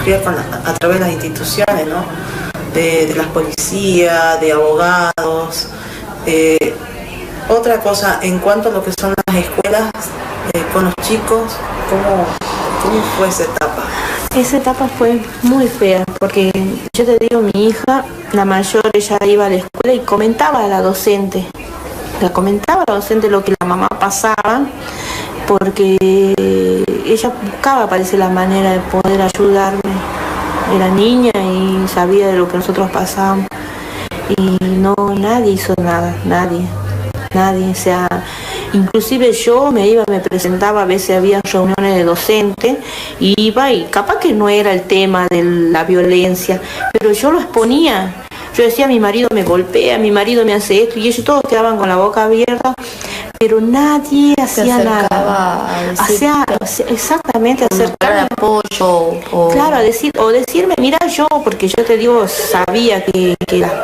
surgía a través de las instituciones, ¿no? De las policías, de abogados. Otra cosa, en cuanto a lo que son las escuelas con los chicos, ¿cómo fue esa etapa? Esa etapa fue muy fea, porque yo te digo, mi hija, la mayor, ella iba a la escuela y comentaba a la docente. Lo que la mamá pasaba, porque ella buscaba, parece, la manera de poder ayudarme. Era niña y sabía de lo que nosotros pasábamos. Y nadie hizo nada, nadie. O sea, inclusive yo me presentaba, a veces había reuniones de docentes, y iba y capaz que no era el tema de la violencia, pero yo lo exponía. Yo decía, mi marido me golpea, mi marido me hace esto, y ellos todos quedaban con la boca abierta, pero nadie hacía nada. Exactamente, acercar apoyo. Claro, decirme, mira, yo, porque yo te digo, sabía que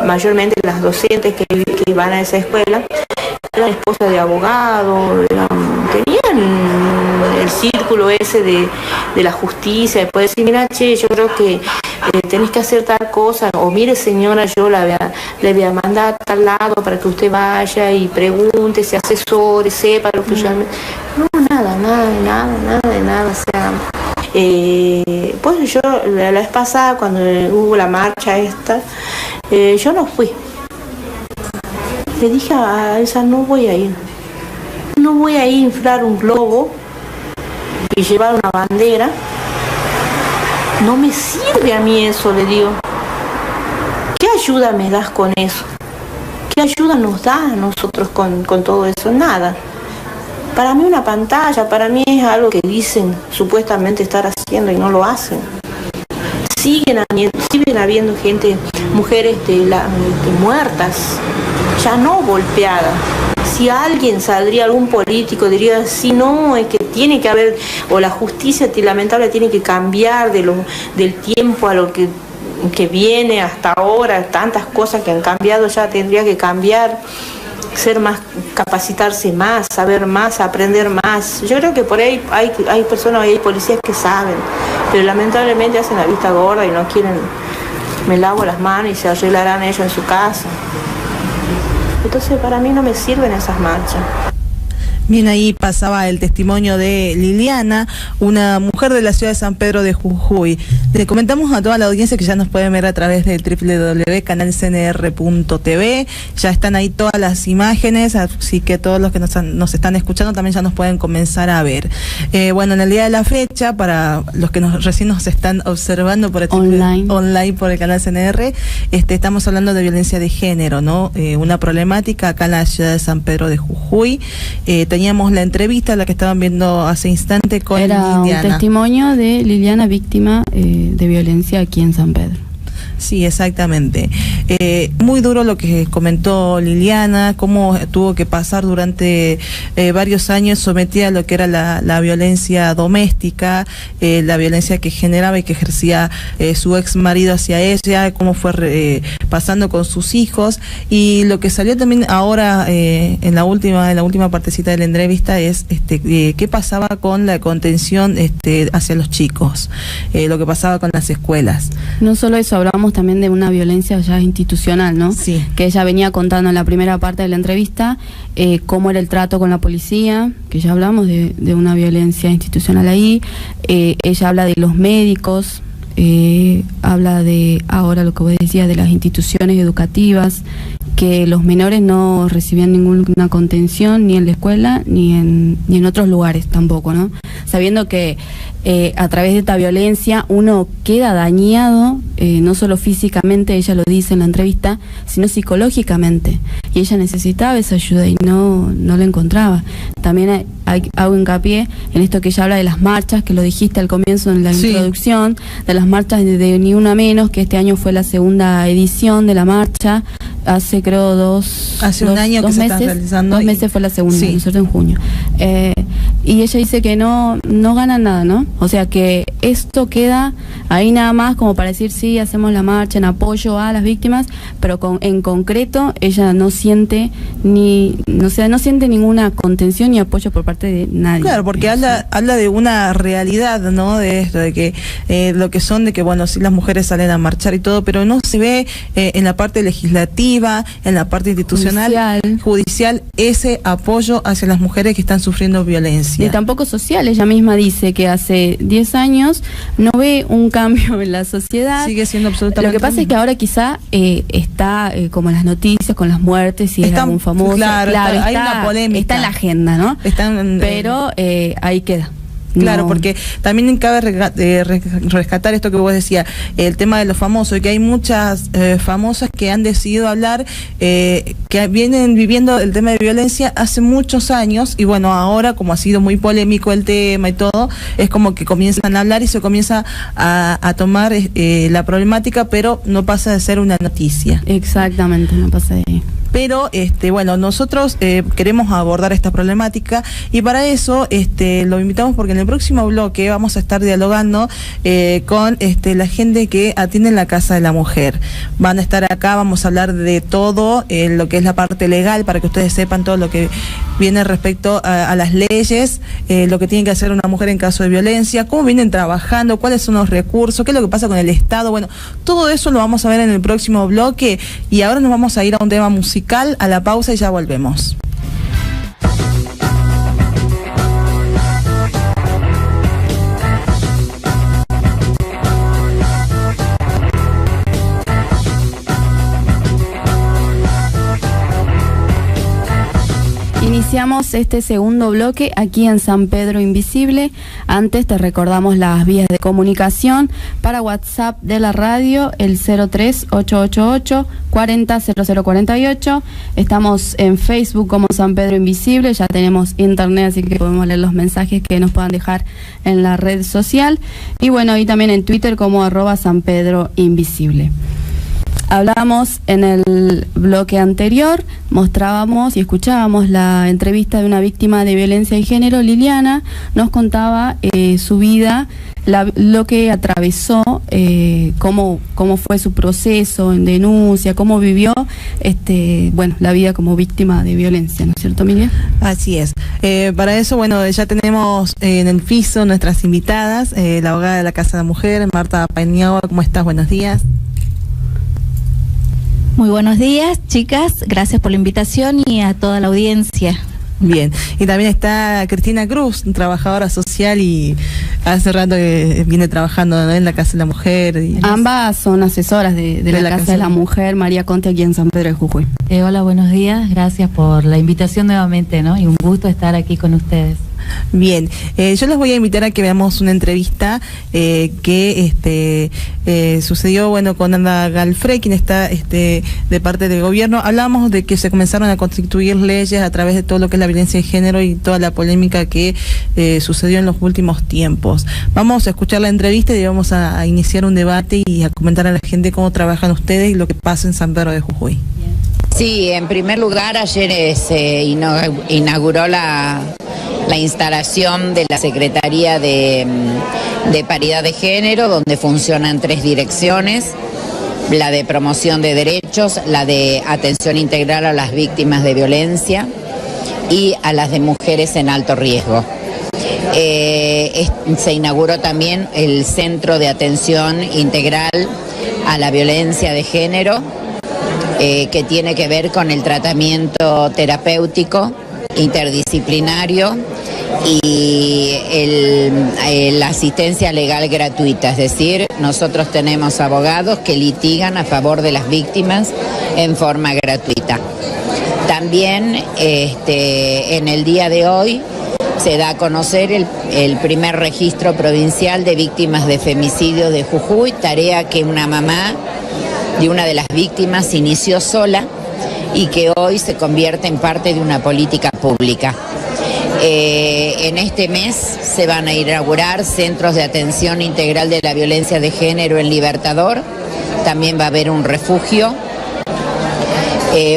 mayormente las docentes que iban a esa escuela eran esposas de abogados, tenían el círculo ese de la justicia, de poder decir, mira, che, yo creo que tenés que hacer tal cosa, o mire, señora, yo le voy a mandar a tal lado para que usted vaya y pregunte, se asesore, sepa lo que realmente... No, nada, o sea... pues yo la vez pasada, cuando hubo la marcha esta, yo no fui. Le dije a Elsa, no voy a ir a inflar un globo y llevar una bandera. No me sirve a mí eso, le digo. ¿Qué ayuda me das con eso? ¿Qué ayuda nos da a nosotros con todo eso? Nada. Para mí una pantalla, para mí es algo que dicen supuestamente estar haciendo y no lo hacen. Siguen habiendo gente, mujeres muertas, ya no golpeadas. Si alguien saldría, algún político diría, si no, es que tiene que haber, o la justicia lamentable tiene que cambiar del tiempo a lo que viene hasta ahora, tantas cosas que han cambiado, ya tendría que cambiar, ser más, capacitarse más, saber más, aprender más. Yo creo que por ahí hay personas, hay policías que saben, pero lamentablemente hacen la vista gorda y no quieren, me lavo las manos y se arreglarán ellos en su casa. Entonces para mí no me sirven esas marchas. Bien, ahí pasaba el testimonio de Liliana, una mujer de la ciudad de San Pedro de Jujuy. Le comentamos a toda la audiencia que ya nos pueden ver a través del www.canalcnr.tv. Ya están ahí todas las imágenes, así que todos los que nos están escuchando también ya nos pueden comenzar a ver. Bueno, en el día de la fecha, para los que recién nos están observando por el online por el canal CNR, estamos hablando de violencia de género, ¿no? Una problemática acá en la ciudad de San Pedro de Jujuy. Teníamos la entrevista, la que estaban viendo hace instante, con Liliana. Era un testimonio de Liliana, víctima de violencia aquí en San Pedro. Sí, exactamente. Muy duro lo que comentó Liliana, cómo tuvo que pasar durante varios años sometida a lo que era la violencia doméstica, la violencia que generaba y que ejercía su ex marido hacia ella, cómo fue pasando con sus hijos, y lo que salió también ahora en la última partecita de la entrevista es qué pasaba con la contención hacia los chicos, lo que pasaba con las escuelas. No solo eso, hablamos también de una violencia ya institucional, ¿no? Sí. Que ella venía contando en la primera parte de la entrevista cómo era el trato con la policía, que ya hablamos de una violencia institucional ahí. Ella habla de los médicos, habla de, ahora lo que vos decías, de las instituciones educativas, que los menores no recibían ninguna contención ni en la escuela ni en otros lugares tampoco, ¿no? Sabiendo que a través de esta violencia uno queda dañado, no solo físicamente, ella lo dice en la entrevista, sino psicológicamente, y ella necesitaba esa ayuda y no la encontraba. También hago hincapié en esto que ella habla de las marchas, que lo dijiste al comienzo en la introducción, de las marchas de Ni Una Menos, que este año fue la segunda edición de la marcha. Hace creo hace un año que se están realizando. 2 meses fue la segunda, sí. ¿no es cierto? En junio. Y ella dice que no gana nada, ¿no? O sea que esto queda ahí nada más como para decir sí, hacemos la marcha en apoyo a las víctimas, pero en concreto ella no siente no siente ninguna contención ni apoyo por parte de nadie. Claro, porque habla de una realidad, ¿no? De esto, de que lo que son, de que bueno, sí las mujeres salen a marchar y todo, pero no se ve en la parte legislativa, en la parte institucional, judicial, ese apoyo hacia las mujeres que están sufriendo violencia. Y tampoco social. Ella misma dice que hace 10 años no ve un cambio en la sociedad. Sigue siendo absolutamente. Lo que pasa es que ahora quizá está como en las noticias con las muertes, si es algún famoso. Claro, hay una polémica. Está en la agenda, ¿no? Pero ahí queda. Claro, no. Porque también cabe rescatar esto que vos decías, el tema de los famosos, y que hay muchas famosas que han decidido hablar, que vienen viviendo el tema de violencia hace muchos años, y bueno, ahora como ha sido muy polémico el tema y todo, es como que comienzan a hablar y se comienza a tomar la problemática, pero no pasa de ser una noticia. Exactamente, no pasa de ahí. Pero bueno, nosotros queremos abordar esta problemática, y para eso lo invitamos porque en el próximo bloque vamos a estar dialogando con la gente que atiende en la Casa de la Mujer. Van a estar acá, vamos a hablar de todo lo que es la parte legal, para que ustedes sepan todo lo que viene respecto a las leyes, lo que tiene que hacer una mujer en caso de violencia, cómo vienen trabajando, cuáles son los recursos, qué es lo que pasa con el Estado. Bueno, todo eso lo vamos a ver en el próximo bloque, y ahora nos vamos a ir a un tema musical, a la pausa, y ya volvemos. Iniciamos este segundo bloque aquí en San Pedro Invisible. Antes te recordamos las vías de comunicación para WhatsApp de la radio, el 03888 400048. Estamos en Facebook como San Pedro Invisible, ya tenemos internet, así que podemos leer los mensajes que nos puedan dejar en la red social. Y bueno, y también en Twitter como @San Pedro Invisible. Hablábamos en el bloque anterior, mostrábamos y escuchábamos la entrevista de una víctima de violencia de género. Liliana nos contaba su vida, lo que atravesó, cómo fue su proceso en denuncia, cómo vivió la vida como víctima de violencia, ¿no es cierto, Miriam? Así es. Para eso, bueno, ya tenemos en el piso nuestras invitadas, la abogada de la Casa de la Mujer, Marta Paniagua. ¿Cómo estás? Buenos días. Muy buenos días, chicas. Gracias por la invitación y a toda la audiencia. Bien. Y también está Cristina Cruz, trabajadora social, y hace rato que viene trabajando, ¿no?, en la Casa de la Mujer. Ambas son asesoras de la Casa de la Mujer, María Conte, aquí en San Pedro de Jujuy. Hola, buenos días. Gracias por la invitación nuevamente, ¿no? Y un gusto estar aquí con ustedes. Bien, yo les voy a invitar a que veamos una entrevista que sucedió, bueno, con Ana Galfrey, quien está de parte del gobierno. Hablamos de que se comenzaron a constituir leyes a través de todo lo que es la violencia de género y toda la polémica que sucedió en los últimos tiempos. Vamos a escuchar la entrevista y vamos a iniciar un debate y a comentar a la gente cómo trabajan ustedes y lo que pasa en San Pedro de Jujuy. Sí, en primer lugar, ayer se inauguró la instalación de la Secretaría de Paridad de Género, donde funcionan 3 direcciones: la de promoción de derechos, la de atención integral a las víctimas de violencia y a las de mujeres en alto riesgo. Se inauguró también el Centro de Atención Integral a la Violencia de Género, que tiene que ver con el tratamiento terapéutico interdisciplinario y la asistencia legal gratuita. Es decir, nosotros tenemos abogados que litigan a favor de las víctimas en forma gratuita. También en el día de hoy se da a conocer el primer registro provincial de víctimas de femicidio de Jujuy, tarea que una mamá de una de las víctimas inició sola y que hoy se convierte en parte de una política pública. En este mes se van a inaugurar centros de atención integral de la violencia de género en Libertador. También va a haber un refugio,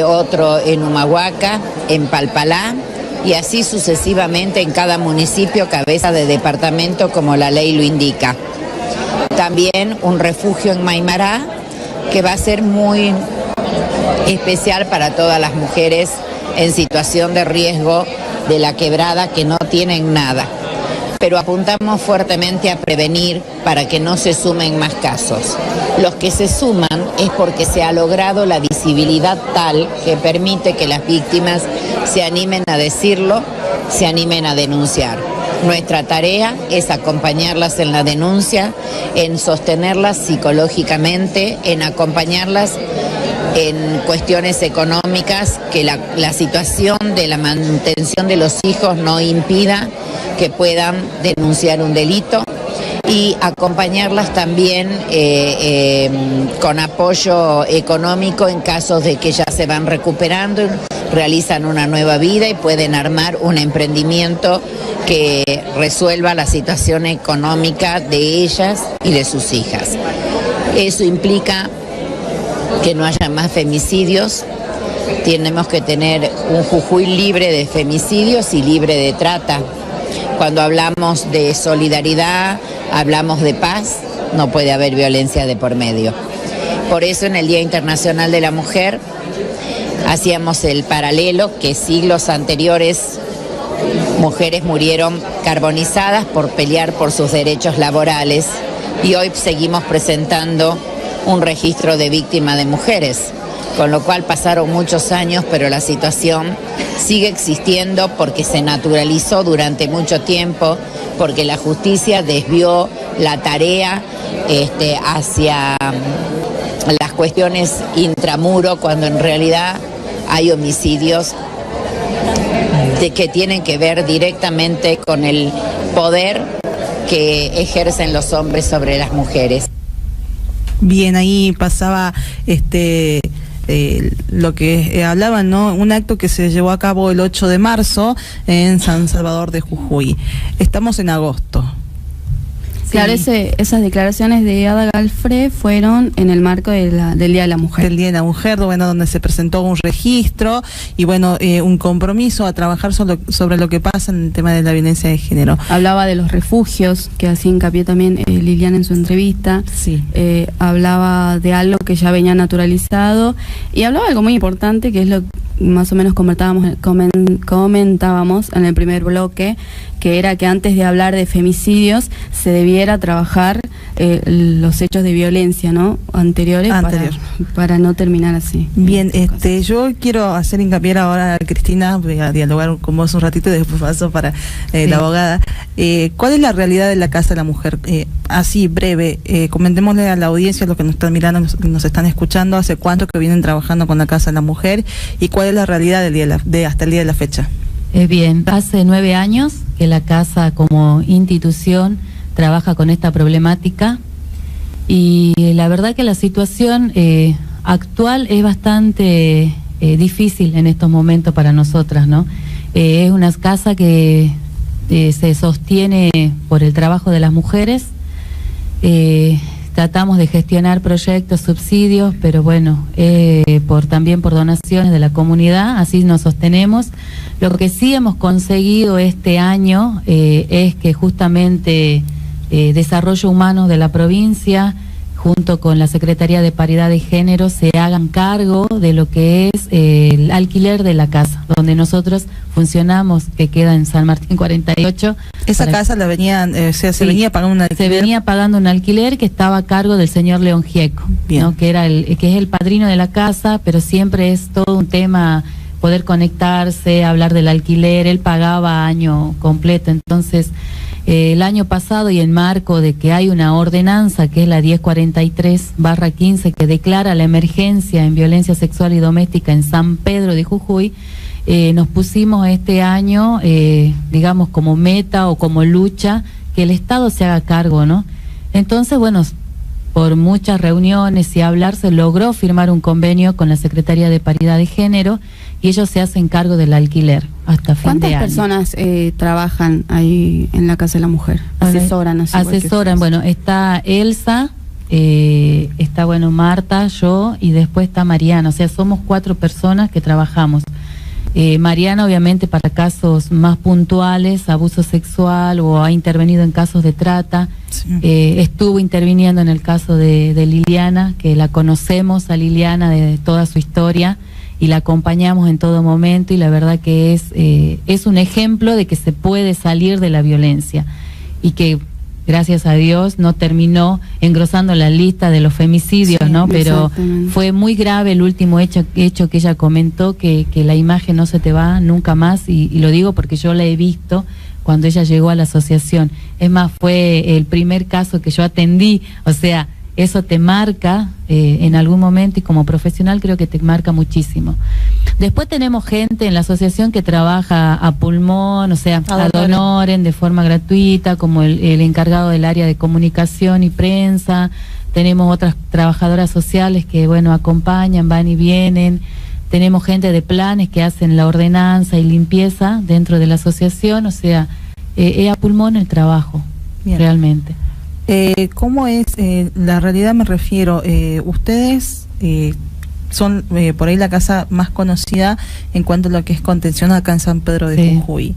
otro en Humahuaca, en Palpalá, y así sucesivamente en cada municipio cabeza de departamento, como la ley lo indica. También un refugio en Maimará, que va a ser muy especial para todas las mujeres en situación de riesgo de la quebrada que no tienen nada. Pero apuntamos fuertemente a prevenir para que no se sumen más casos. Los que se suman es porque se ha logrado la visibilidad tal que permite que las víctimas se animen a decirlo, se animen a denunciar. Nuestra tarea es acompañarlas en la denuncia, en sostenerlas psicológicamente, en acompañarlas en cuestiones económicas, que la situación de la manutención de los hijos no impida que puedan denunciar un delito, y acompañarlas también con apoyo económico en casos de que ya se van recuperando, realizan una nueva vida y pueden armar un emprendimiento que resuelva la situación económica de ellas y de sus hijas. Eso implica que no haya más femicidios. Tenemos que tener un Jujuy libre de femicidios y libre de trata. Cuando hablamos de solidaridad, hablamos de paz, no puede haber violencia de por medio. Por eso en el Día Internacional de la Mujer hacíamos el paralelo que siglos anteriores mujeres murieron carbonizadas por pelear por sus derechos laborales, y hoy seguimos presentando un registro de víctimas de mujeres, con lo cual pasaron muchos años, pero la situación sigue existiendo porque se naturalizó durante mucho tiempo, porque la justicia desvió la tarea hacia las cuestiones intramuro, cuando en realidad hay homicidios que tienen que ver directamente con el poder que ejercen los hombres sobre las mujeres. Bien, ahí pasaba lo que hablaban, ¿no? Un acto que se llevó a cabo el 8 de marzo en San Salvador de Jujuy. Estamos en agosto. Claro, esas declaraciones de Ada Galfré fueron en el marco del Día de la Mujer. Del Día de la Mujer, bueno, donde se presentó un registro y bueno, un compromiso a trabajar sobre lo que pasa en el tema de la violencia de género. Hablaba de los refugios, que hacía hincapié también Liliana en su entrevista. Sí. Hablaba de algo que ya venía naturalizado y hablaba de algo muy importante, que es lo que más o menos comentábamos en el primer bloque, que era que antes de hablar de femicidios se debiera trabajar los hechos de violencia, ¿no? anteriores. Para no terminar así. Bien, yo quiero hacer hincapié ahora, Cristina, voy a dialogar con vos un ratito y después paso para la abogada. ¿Cuál es la realidad de la Casa de la Mujer? Así, breve, comentémosle a la audiencia, los que nos están mirando, nos están escuchando, hace cuánto que vienen trabajando con la Casa de la Mujer y cuál es la realidad hasta el día de la fecha. Bien, hace 9 años que la Casa como institución trabaja con esta problemática y la verdad que la situación actual es bastante difícil en estos momentos para nosotras, ¿no? Es una casa que se sostiene por el trabajo de las mujeres. Tratamos de gestionar proyectos, subsidios, pero bueno, también por donaciones de la comunidad, así nos sostenemos. Lo que sí hemos conseguido este año es que justamente Desarrollo Humano de la provincia, junto con la Secretaría de Paridad de Género, se hagan cargo de lo que es el alquiler de la casa, donde nosotros funcionamos, que queda en San Martín 48. Esa casa la venían, se venía pagando un alquiler. Se venía pagando un alquiler que estaba a cargo del señor León Gieco, ¿no? que es el padrino de la casa, pero siempre es todo un tema poder conectarse, hablar del alquiler. Él pagaba año completo, entonces el año pasado, y en marco de que hay una ordenanza que es la 1043/15 que declara la emergencia en violencia sexual y doméstica en San Pedro de Jujuy, nos pusimos este año, digamos, como meta o como lucha, que el Estado se haga cargo, ¿no? Entonces, bueno, por muchas reuniones y hablar, se logró firmar un convenio con la Secretaría de Paridad de Género y ellos se hacen cargo del alquiler hasta fin de año. ¿Cuántas personas trabajan ahí en la Casa de la Mujer? Asesoran. Bueno, está Elsa, está, bueno, Marta, yo y después está Mariana. O sea, somos 4 personas que trabajamos. Mariana obviamente para casos más puntuales, abuso sexual o ha intervenido en casos de trata. Sí. Estuvo interviniendo en el caso de Liliana, que la conocemos a Liliana de toda su historia y la acompañamos en todo momento, y la verdad que es un ejemplo de que se puede salir de la violencia y que gracias a Dios no terminó engrosando la lista de los femicidios, sí, ¿no? Pero fue muy grave el último hecho que ella comentó, que la imagen no se te va nunca más, y lo digo porque yo la he visto cuando ella llegó a la asociación. Es más, fue el primer caso que yo atendí, o sea, eso te marca en algún momento, y como profesional creo que te marca muchísimo. Después tenemos gente en la asociación que trabaja a pulmón, o sea, ad honorem, de forma gratuita, como el encargado del área de comunicación y prensa. Tenemos otras trabajadoras sociales que, bueno, acompañan, van y vienen. Tenemos gente de planes que hacen la ordenanza y limpieza dentro de la asociación, o sea, es a pulmón el trabajo. Bien. Realmente. ¿Cómo es la realidad? Me refiero, ustedes son por ahí la casa más conocida en cuanto a lo que es contención acá en San Pedro de Jujuy.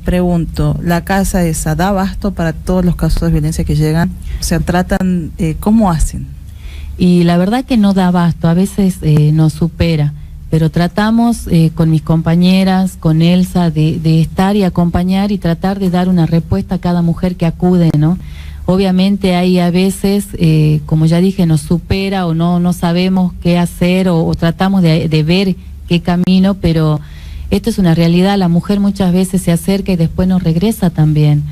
Pregunto, ¿la casa esa da abasto para todos los casos de violencia que llegan? O sea, tratan, ¿cómo hacen? Y la verdad que no da abasto, a veces nos supera, pero tratamos con mis compañeras, con Elsa, de estar y acompañar y tratar de dar una respuesta a cada mujer que acude, ¿no? Obviamente hay a veces, como ya dije, nos supera o no sabemos qué hacer, o tratamos de ver qué camino, pero esto es una realidad. La mujer muchas veces se acerca y después no regresa también,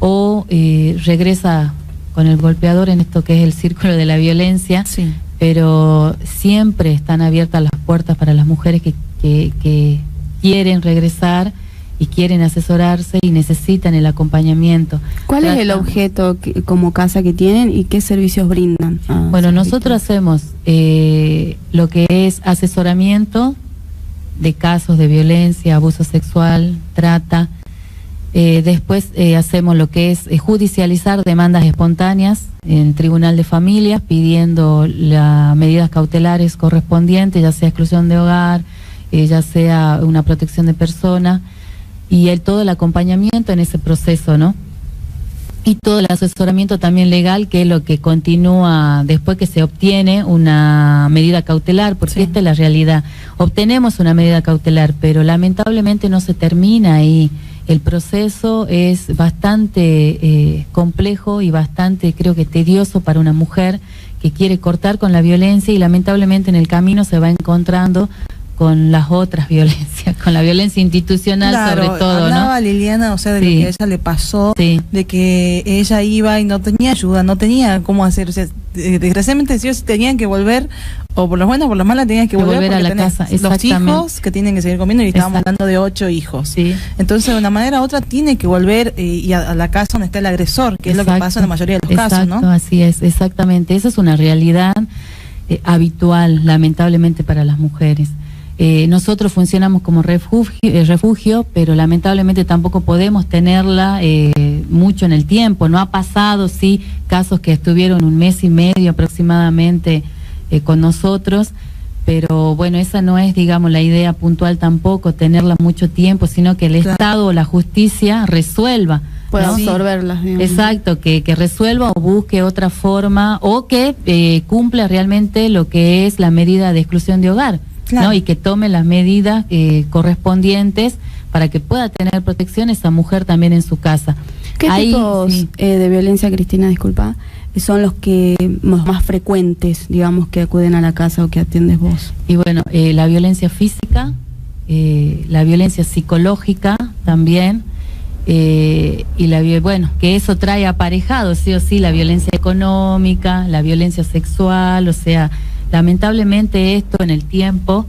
o regresa con el golpeador en esto que es el círculo de la violencia. Sí. Pero siempre están abiertas las puertas para las mujeres que quieren regresar y quieren asesorarse y necesitan el acompañamiento. ¿Cuál es el objeto como casa que tienen y qué servicios brindan? Bueno, nosotros hacemos lo que es asesoramiento de casos de violencia, abuso sexual, trata. Después hacemos lo que es judicializar demandas espontáneas en Tribunal de Familias, pidiendo las medidas cautelares correspondientes, ya sea exclusión de hogar, ya sea una protección de persona, y todo el acompañamiento en ese proceso, ¿no? Y todo el asesoramiento también legal, que es lo que continúa después que se obtiene una medida cautelar, porque esta es la realidad. Obtenemos una medida cautelar, pero lamentablemente no se termina ahí. El proceso es bastante complejo y bastante, creo que tedioso para una mujer que quiere cortar con la violencia, y lamentablemente en el camino se va encontrando con las otras violencias, con la violencia institucional, claro, sobre todo, hablaba, ¿no? Liliana, o sea, de lo que a ella le pasó, de que ella iba y no tenía ayuda, no tenía cómo hacer, o sea, desgraciadamente sí tenían que volver, o por las buenas o por las malas tenían que volver a la casa, los hijos que tienen que seguir comiendo, y estábamos hablando de 8 hijos. Entonces, de una manera u otra tiene que volver y a la casa donde está el agresor, que es lo que pasa en la mayoría de los casos, ¿no? Así es, exactamente. Esa es una realidad habitual, lamentablemente, para las mujeres. Nosotros funcionamos como refugio, pero lamentablemente tampoco podemos tenerla mucho en el tiempo. No ha pasado, sí, casos que estuvieron 1 mes y medio aproximadamente con nosotros, pero bueno, esa no es, digamos, la idea puntual tampoco, tenerla mucho tiempo, sino que el Estado o la justicia resuelva. Puede absorberlas. Exacto, que resuelva o busque otra forma, o que cumpla realmente lo que es la medida de exclusión de hogar. Claro. ¿No? Y que tome las medidas correspondientes para que pueda tener protección esa mujer también en su casa. ¿Qué tipos de violencia, Cristina, disculpa, son los más frecuentes, digamos, que acuden a la casa o que atiendes vos? Y bueno, la violencia física, la violencia psicológica también, y bueno, que eso trae aparejado sí o sí la violencia económica, la violencia sexual, o sea, lamentablemente esto en el tiempo,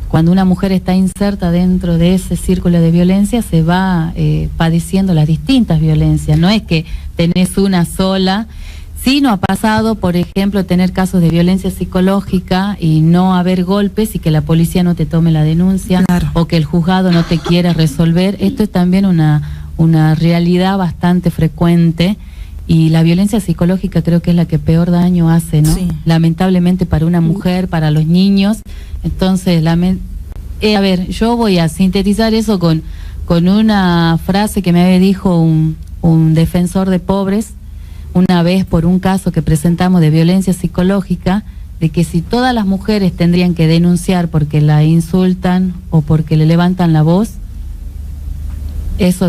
cuando una mujer está inserta dentro de ese círculo de violencia, se va padeciendo las distintas violencias. No es que tenés una sola. Sí nos ha pasado, por ejemplo, tener casos de violencia psicológica y no haber golpes y que la policía no te tome la denuncia, o que el juzgado no te quiera resolver. Esto es también una realidad bastante frecuente. Y la violencia psicológica creo que es la que peor daño hace, ¿no? Sí. Lamentablemente para una mujer, para los niños. Entonces, A ver, yo voy a sintetizar eso con una frase que me dijo un defensor de pobres una vez por un caso que presentamos de violencia psicológica, de que si todas las mujeres tendrían que denunciar porque la insultan o porque le levantan la voz,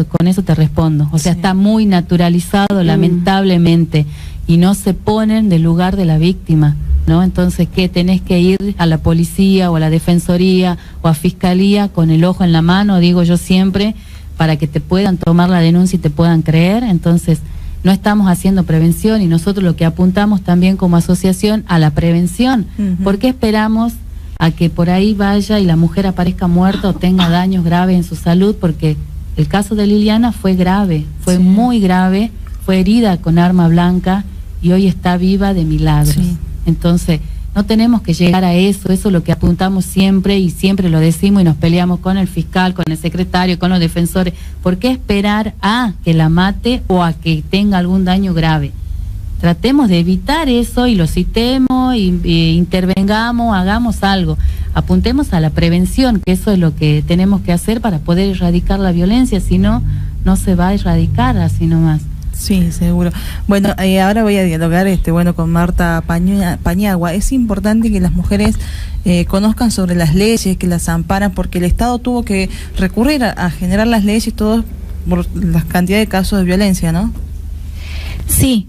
con eso te respondo. O sea, está muy naturalizado, lamentablemente, y no se ponen del lugar de la víctima, ¿no? Entonces, ¿qué? Tenés que ir a la policía o a la defensoría o a fiscalía con el ojo en la mano, digo yo siempre, para que te puedan tomar la denuncia y te puedan creer. Entonces, no estamos haciendo prevención, y nosotros lo que apuntamos también como asociación a la prevención. ¿Por qué esperamos a que por ahí vaya y la mujer aparezca muerta o tenga daños graves en su salud? Porque el caso de Liliana fue grave, fue muy grave, fue herida con arma blanca y hoy está viva de milagros. Entonces, no tenemos que llegar a eso es lo que apuntamos siempre, y siempre lo decimos y nos peleamos con el fiscal, con el secretario, con los defensores. ¿Por qué esperar a que la mate o a que tenga algún daño grave? Tratemos de evitar eso y lo citemos, y intervengamos, hagamos algo. Apuntemos a la prevención, que eso es lo que tenemos que hacer para poder erradicar la violencia, si no, no se va a erradicar así nomás. Sí, seguro. Bueno, ahora voy a dialogar con Marta Paniagua. Es importante que las mujeres conozcan sobre las leyes que las amparan, porque el Estado tuvo que recurrir a generar las leyes, todo por la cantidad de casos de violencia, ¿no? Sí,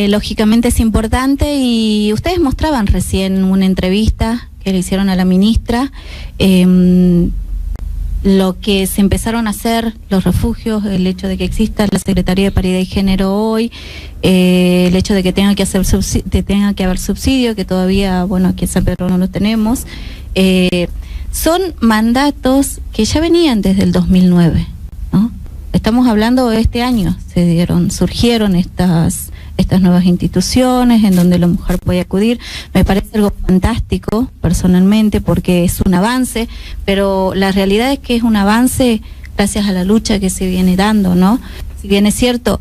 lógicamente es importante, y ustedes mostraban recién una entrevista que le hicieron a la ministra, lo que se empezaron a hacer, los refugios, el hecho de que exista la Secretaría de Paridad y Género hoy, el hecho de que tenga que haber subsidio, que todavía, aquí en San Pedro no lo tenemos, son mandatos que ya venían desde el 2009, ¿no? Estamos hablando de este año, surgieron estas nuevas instituciones en donde la mujer puede acudir. Me parece algo fantástico, personalmente, porque es un avance, pero la realidad es que es un avance gracias a la lucha que se viene dando, ¿no? Si bien es cierto,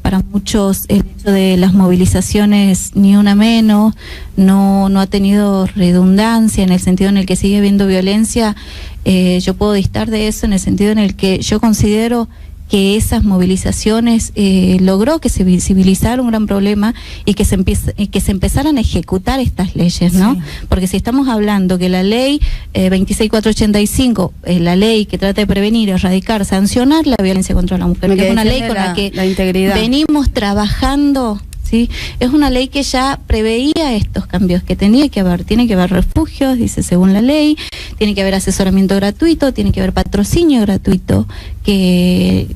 para muchos el hecho de las movilizaciones, ni una menos, no ha tenido redundancia en el sentido en el que sigue habiendo violencia. Yo puedo distar de eso en el sentido en el que yo considero que esas movilizaciones logró que se visibilizara un gran problema y que se empezaran a ejecutar estas leyes, ¿no? Sí. Porque si estamos hablando que la ley 26485 es la ley que trata de prevenir, erradicar, sancionar la violencia contra la mujer, que es una ley con la que venimos trabajando. ¿Sí? Es una ley que ya preveía estos cambios que tiene que haber refugios, dice según la ley, tiene que haber asesoramiento gratuito, tiene que haber patrocinio gratuito, que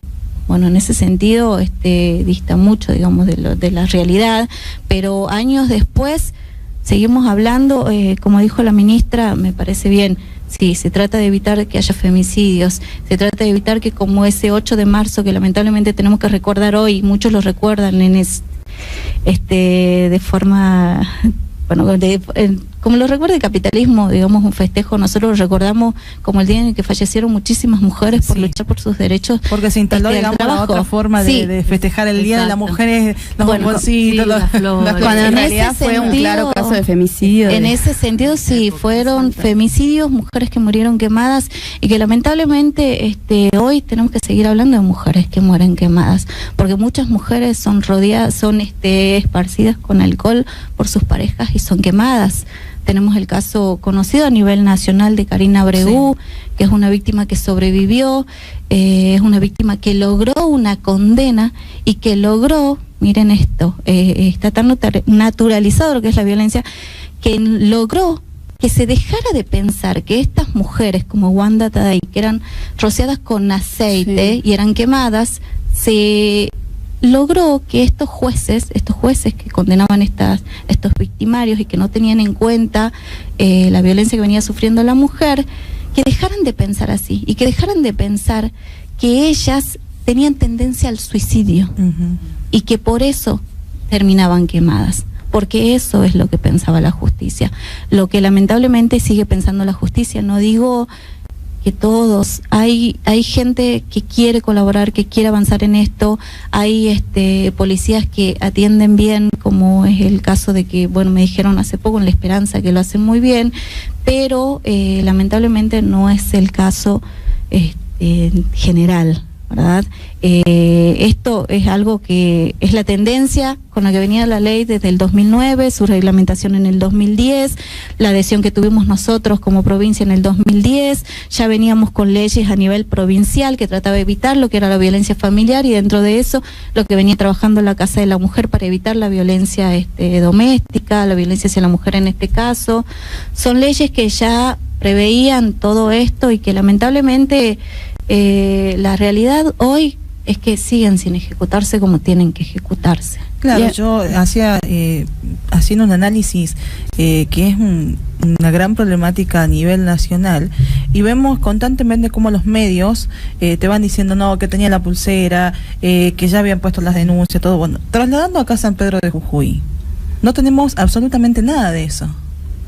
en ese sentido dista mucho, digamos, de la realidad, pero años después seguimos hablando, como dijo la ministra, me parece bien. Sí, se trata de evitar que haya femicidios, se trata de evitar que, como ese 8 de marzo que lamentablemente tenemos que recordar hoy, muchos lo recuerdan de forma, como lo recuerda el capitalismo, digamos, un festejo, nosotros lo recordamos como el día en el que fallecieron muchísimas mujeres por luchar por sus derechos. Porque se instaló, digamos, la otra forma de festejar el Día de las Mujeres, los bomboncitos, las flores. Cuando en realidad fue un claro caso de femicidio. En ese sentido, sí, fueron femicidios, mujeres que murieron quemadas, y que lamentablemente hoy tenemos que seguir hablando de mujeres que mueren quemadas, porque muchas mujeres son rodeadas, son esparcidas con alcohol por sus parejas y son quemadas. Tenemos el caso conocido a nivel nacional de Karina Abreu, que es una víctima que sobrevivió, es una víctima que logró una condena y que logró, miren esto, está tan naturalizado lo que es la violencia, que logró que se dejara de pensar que estas mujeres como Wanda Taday, que eran rociadas con aceite y eran quemadas, se logró que estos jueces que condenaban estos victimarios y que no tenían en cuenta la violencia que venía sufriendo la mujer, que dejaran de pensar así y que dejaran de pensar que ellas tenían tendencia al suicidio y que por eso terminaban quemadas, porque eso es lo que pensaba la justicia, lo que lamentablemente sigue pensando la justicia. No digo que todos, hay gente que quiere colaborar, que quiere avanzar en esto, hay policías que atienden bien, como es el caso de que, bueno, me dijeron hace poco en La Esperanza que lo hacen muy bien, pero lamentablemente no es el caso general, ¿verdad? Esto es algo que es la tendencia con la que venía la ley desde el 2009, su reglamentación en el 2010, la adhesión que tuvimos nosotros como provincia en el 2010, ya veníamos con leyes a nivel provincial que trataba de evitar lo que era la violencia familiar, y dentro de eso lo que venía trabajando la Casa de la Mujer para evitar la violencia doméstica, la violencia hacia la mujer en este caso. Son leyes que ya preveían todo esto y que lamentablemente la realidad hoy es que siguen sin ejecutarse como tienen que ejecutarse. Claro, yo hacía haciendo un análisis que es una gran problemática a nivel nacional, y vemos constantemente cómo los medios te van diciendo no, que tenía la pulsera, que ya habían puesto las denuncias, todo. Bueno, trasladando acá a San Pedro de Jujuy, no tenemos absolutamente nada de eso.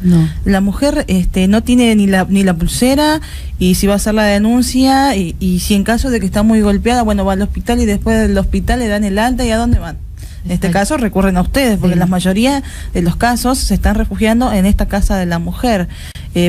No. La mujer no tiene ni la pulsera, y si va a hacer la denuncia, y si en caso de que está muy golpeada, bueno, va al hospital, y después del hospital le dan el alta, ¿y a dónde van? En este caso recurren a ustedes, porque la mayoría de los casos se están refugiando en esta Casa de la Mujer,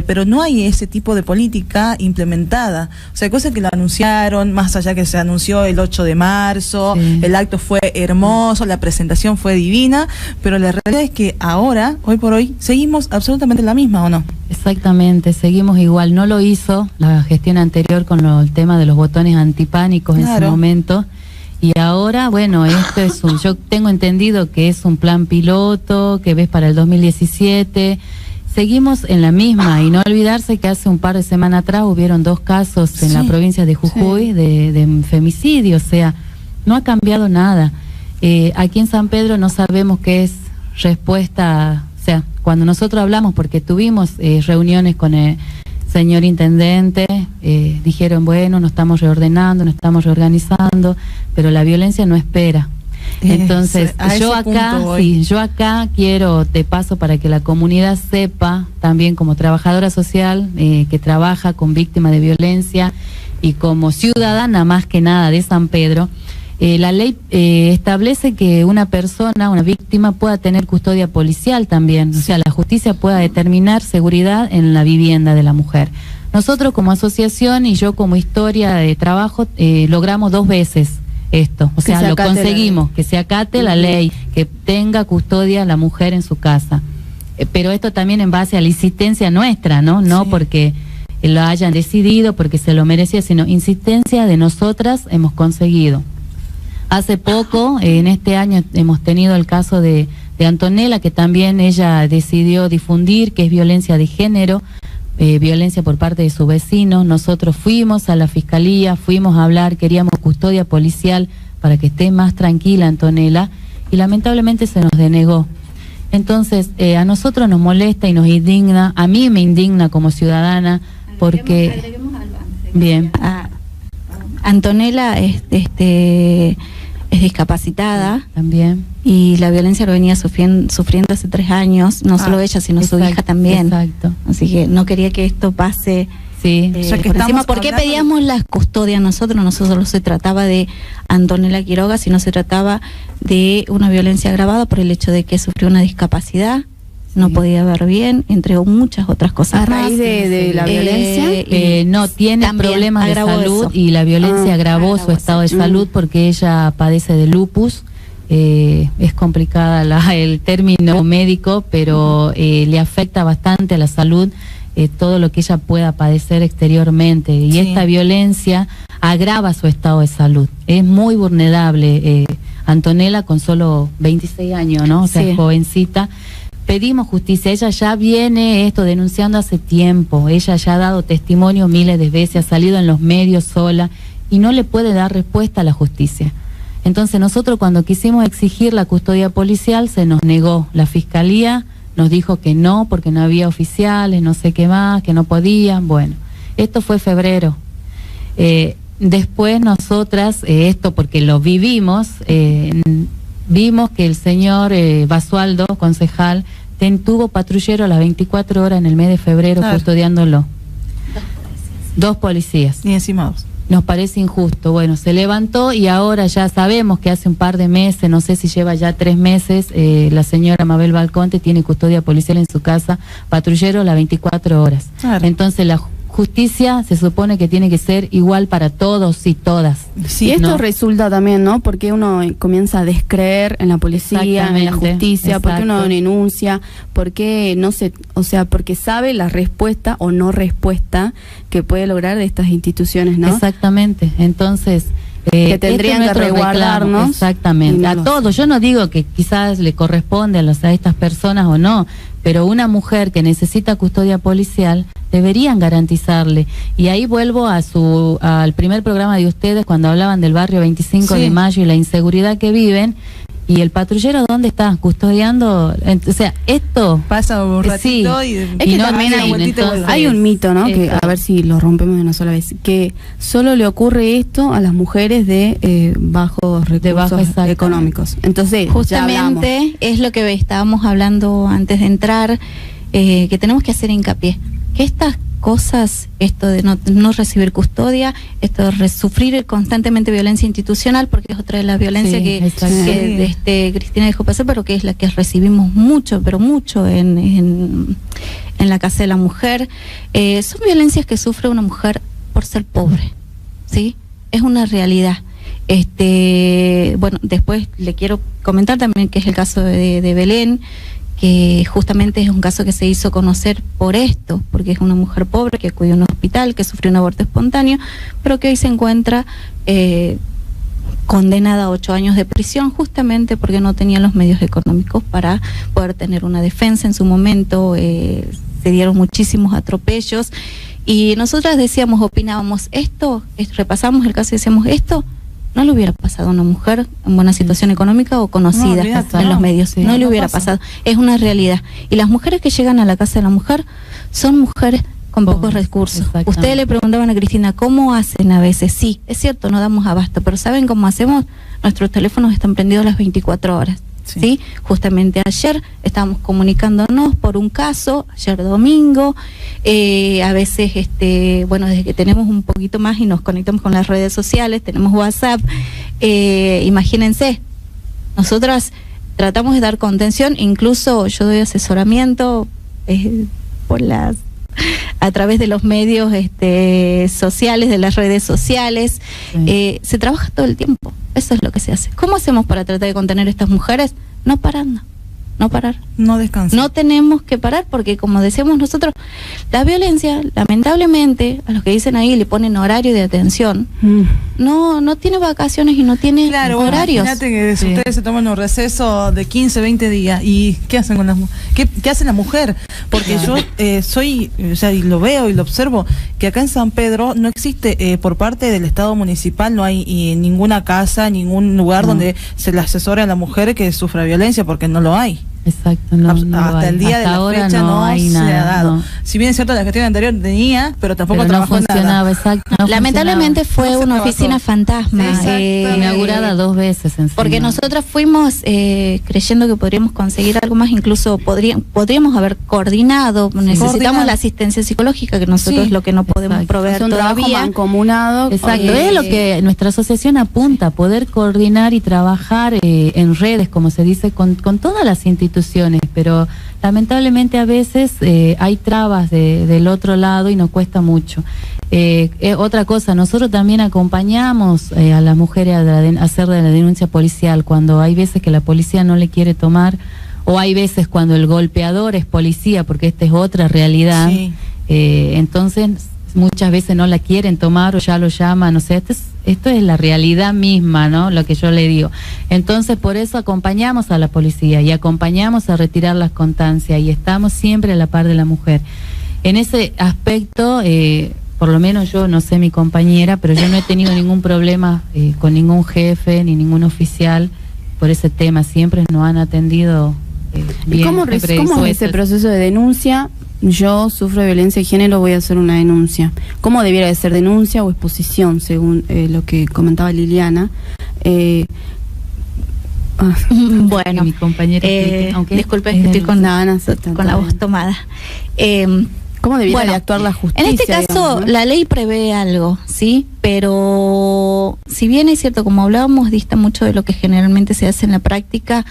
pero no hay ese tipo de política implementada. O sea, cosas que lo anunciaron, más allá que se anunció el 8 de marzo, el acto fue hermoso, la presentación fue divina, pero la realidad es que ahora, hoy por hoy, seguimos absolutamente la misma, ¿o no? Exactamente, seguimos igual. No lo hizo la gestión anterior con el tema de los botones antipánicos en su momento. Y ahora, bueno, esto es yo tengo entendido que es un plan piloto que ves para el 2017. Seguimos en la misma, y no olvidarse que hace un par de semanas atrás hubieron 2 casos en la provincia de Jujuy de femicidio. O sea, no ha cambiado nada. Aquí en San Pedro no sabemos qué es respuesta. O sea, cuando nosotros hablamos, porque tuvimos reuniones con el señor intendente, dijeron, bueno, nos estamos reordenando, nos estamos reorganizando, pero la violencia no espera. Entonces, yo acá quiero, te paso para que la comunidad sepa, también como trabajadora social que trabaja con víctimas de violencia y como ciudadana más que nada de San Pedro, la ley establece que una persona, una víctima, pueda tener custodia policial también. O sea, la justicia pueda determinar seguridad en la vivienda de la mujer. Nosotros como asociación y yo como historia de trabajo logramos 2 veces esto. O sea, lo conseguimos, que se acate la ley, que tenga custodia la mujer en su casa. Pero esto también en base a la insistencia nuestra, ¿no? No porque lo hayan decidido, porque se lo merecía, sino insistencia de nosotras hemos conseguido. Hace poco, en este año, hemos tenido el caso de Antonella, que también ella decidió difundir que es violencia de género, violencia por parte de su vecino. Nosotros fuimos a la fiscalía, fuimos a hablar, queríamos custodia policial para que esté más tranquila Antonella, y lamentablemente se nos denegó. Entonces, a nosotros nos molesta y nos indigna, a mí me indigna como ciudadana, porque... Bien. Antonella es discapacitada también, y la violencia lo venía sufriendo hace 3 años, no solo ella, sino su hija también. Exacto. Así que no quería que esto pase. Sí. Por encima, ¿por qué pedíamos la custodia nosotros? Nosotros no se trataba de Antonella Quiroga, sino se trataba de una violencia agravada por el hecho de que sufrió una discapacidad, no podía ver bien, entre muchas otras cosas. ¿A raíz de la violencia? No, tiene problemas de salud, y la violencia agravó su estado de salud porque ella padece de lupus. Es complicada el término médico, pero le afecta bastante a la salud todo lo que ella pueda padecer exteriormente, y esta violencia agrava su estado de salud. Es muy vulnerable Antonella, con solo 26 años, ¿no? O sea, jovencita. Pedimos justicia, ella ya viene denunciando hace tiempo, ella ya ha dado testimonio miles de veces, ha salido en los medios sola y no le puede dar respuesta a la justicia. Entonces nosotros cuando quisimos exigir la custodia policial se nos negó, la fiscalía nos dijo que no, porque no había oficiales, no sé qué más, que no podían. Bueno, esto fue febrero. Después nosotras, esto porque lo vivimos, vimos que el señor Basualdo, concejal, tuvo patrullero a las 24 horas en el mes de febrero custodiándolo. 2 policías. Y encima 2. Nos parece injusto. Bueno, se levantó y ahora ya sabemos que hace un par de meses, no sé si lleva ya 3 meses, la señora Mabel Balconte tiene custodia policial en su casa, patrullero las 24 horas. Claro. Entonces la justicia se supone que tiene que ser igual para todos y todas. Sí, y esto resulta también, ¿no? Porque uno comienza a descreer en la policía, en la justicia, porque uno denuncia, porque no se, o sea, porque sabe la respuesta o no respuesta que puede lograr de estas instituciones, ¿no? Exactamente. Entonces, que tendrían que resguardarnos. Exactamente. A todos. Yo no digo que quizás le corresponde a estas personas o no, pero una mujer que necesita custodia policial deberían garantizarle. Y ahí vuelvo al primer programa de ustedes cuando hablaban del barrio 25 de Mayo y la inseguridad que viven. ¿Y el patrullero dónde está? Custodiando. O sea, esto pasa un ratito y es que no también hay un mito, ¿no? Que a ver si lo rompemos de una sola vez. Que solo le ocurre esto a las mujeres de bajos recursos económicos. Entonces, justamente es lo que estábamos hablando antes de entrar, que tenemos que hacer hincapié. Que estas cosas, esto de no recibir custodia, esto de sufrir constantemente violencia institucional, porque es otra de las violencias que Cristina dejó pasar, pero que es la que recibimos mucho, pero mucho en la casa de la mujer, son violencias que sufre una mujer por ser pobre, ¿sí? Es una realidad. Bueno, después le quiero comentar también que es el caso de Belén, que justamente es un caso que se hizo conocer por esto, porque es una mujer pobre que acudió a un hospital, que sufrió un aborto espontáneo, pero que hoy se encuentra condenada a 8 años de prisión, justamente porque no tenía los medios económicos para poder tener una defensa. En su momento se dieron muchísimos atropellos, y nosotras decíamos, opinábamos, repasamos el caso y decíamos, esto no le hubiera pasado a una mujer en buena situación económica o conocida en los medios. No le hubiera pasado. Es una realidad. Y las mujeres que llegan a la casa de la mujer son mujeres con pocos recursos. Ustedes le preguntaban a Cristina, ¿cómo hacen a veces? Sí, es cierto, no damos abasto, pero ¿saben cómo hacemos? Nuestros teléfonos están prendidos las 24 horas. ¿Sí? Justamente ayer estábamos comunicándonos por un caso, ayer domingo, a veces, bueno, desde que tenemos un poquito más y nos conectamos con las redes sociales, tenemos WhatsApp, imagínense, nosotras tratamos de dar contención, incluso yo doy asesoramiento a través de los medios sociales, de las redes sociales, se trabaja todo el tiempo, eso es lo que se hace. ¿Cómo hacemos para tratar de contener a estas mujeres? No parando, no parar. No descansar. No tenemos que parar porque, como decíamos nosotros, la violencia, lamentablemente, a los que dicen ahí le ponen horario de atención, no tiene vacaciones y no tiene horarios. Imagínate que ustedes se toman un receso de 15, 20 días y ¿qué hacen con las ¿Qué hace la mujer? Porque yo o sea, y lo veo y lo observo, que acá en San Pedro no existe por parte del Estado municipal, no hay ninguna casa, ningún lugar donde se le asesore a la mujer que sufra violencia, porque no lo hay. Exacto, hasta el día de la fecha no hay nada, se ha dado. No. Si bien es cierto, la gestión anterior tenía, pero tampoco trabajó nada. Lamentablemente fue una oficina fantasma, inaugurada 2 veces. Porque nosotros fuimos creyendo que podríamos conseguir algo más, incluso podríamos haber coordinado. Necesitamos la asistencia psicológica, que nosotros es lo que no podemos proveer todavía. Trabajo mancomunado. Exacto, es lo que nuestra asociación apunta, poder coordinar y trabajar en redes, como se dice, con todas las instituciones, pero lamentablemente a veces hay trabas del otro lado y nos cuesta mucho. Otra cosa, nosotros también acompañamos a las mujeres a hacer de la denuncia policial cuando hay veces que la policía no le quiere tomar, o hay veces cuando el golpeador es policía, porque esta es otra realidad. Entonces muchas veces no la quieren tomar o ya lo llaman, o sea, esto es la realidad misma, ¿no? Lo que yo le digo. Entonces, por eso acompañamos a la policía y acompañamos a retirar las constancias y estamos siempre a la par de la mujer. En ese aspecto, por lo menos yo, no sé mi compañera, pero yo no he tenido ningún problema con ningún jefe ni ningún oficial por ese tema. Siempre nos han atendido bien. ¿Y cómo es ese proceso de denuncia? Yo sufro de violencia de género, voy a hacer una denuncia. ¿Cómo debiera de ser denuncia o exposición, según lo que comentaba Liliana? Bueno, mi compañera, disculpe que estoy con la voz tomada. ¿Cómo debiera Bueno, de actuar la justicia? En este caso, digamos, ¿no? la ley prevé algo, ¿sí? Pero si bien es cierto, como hablábamos, dista mucho de lo que generalmente se hace en la práctica,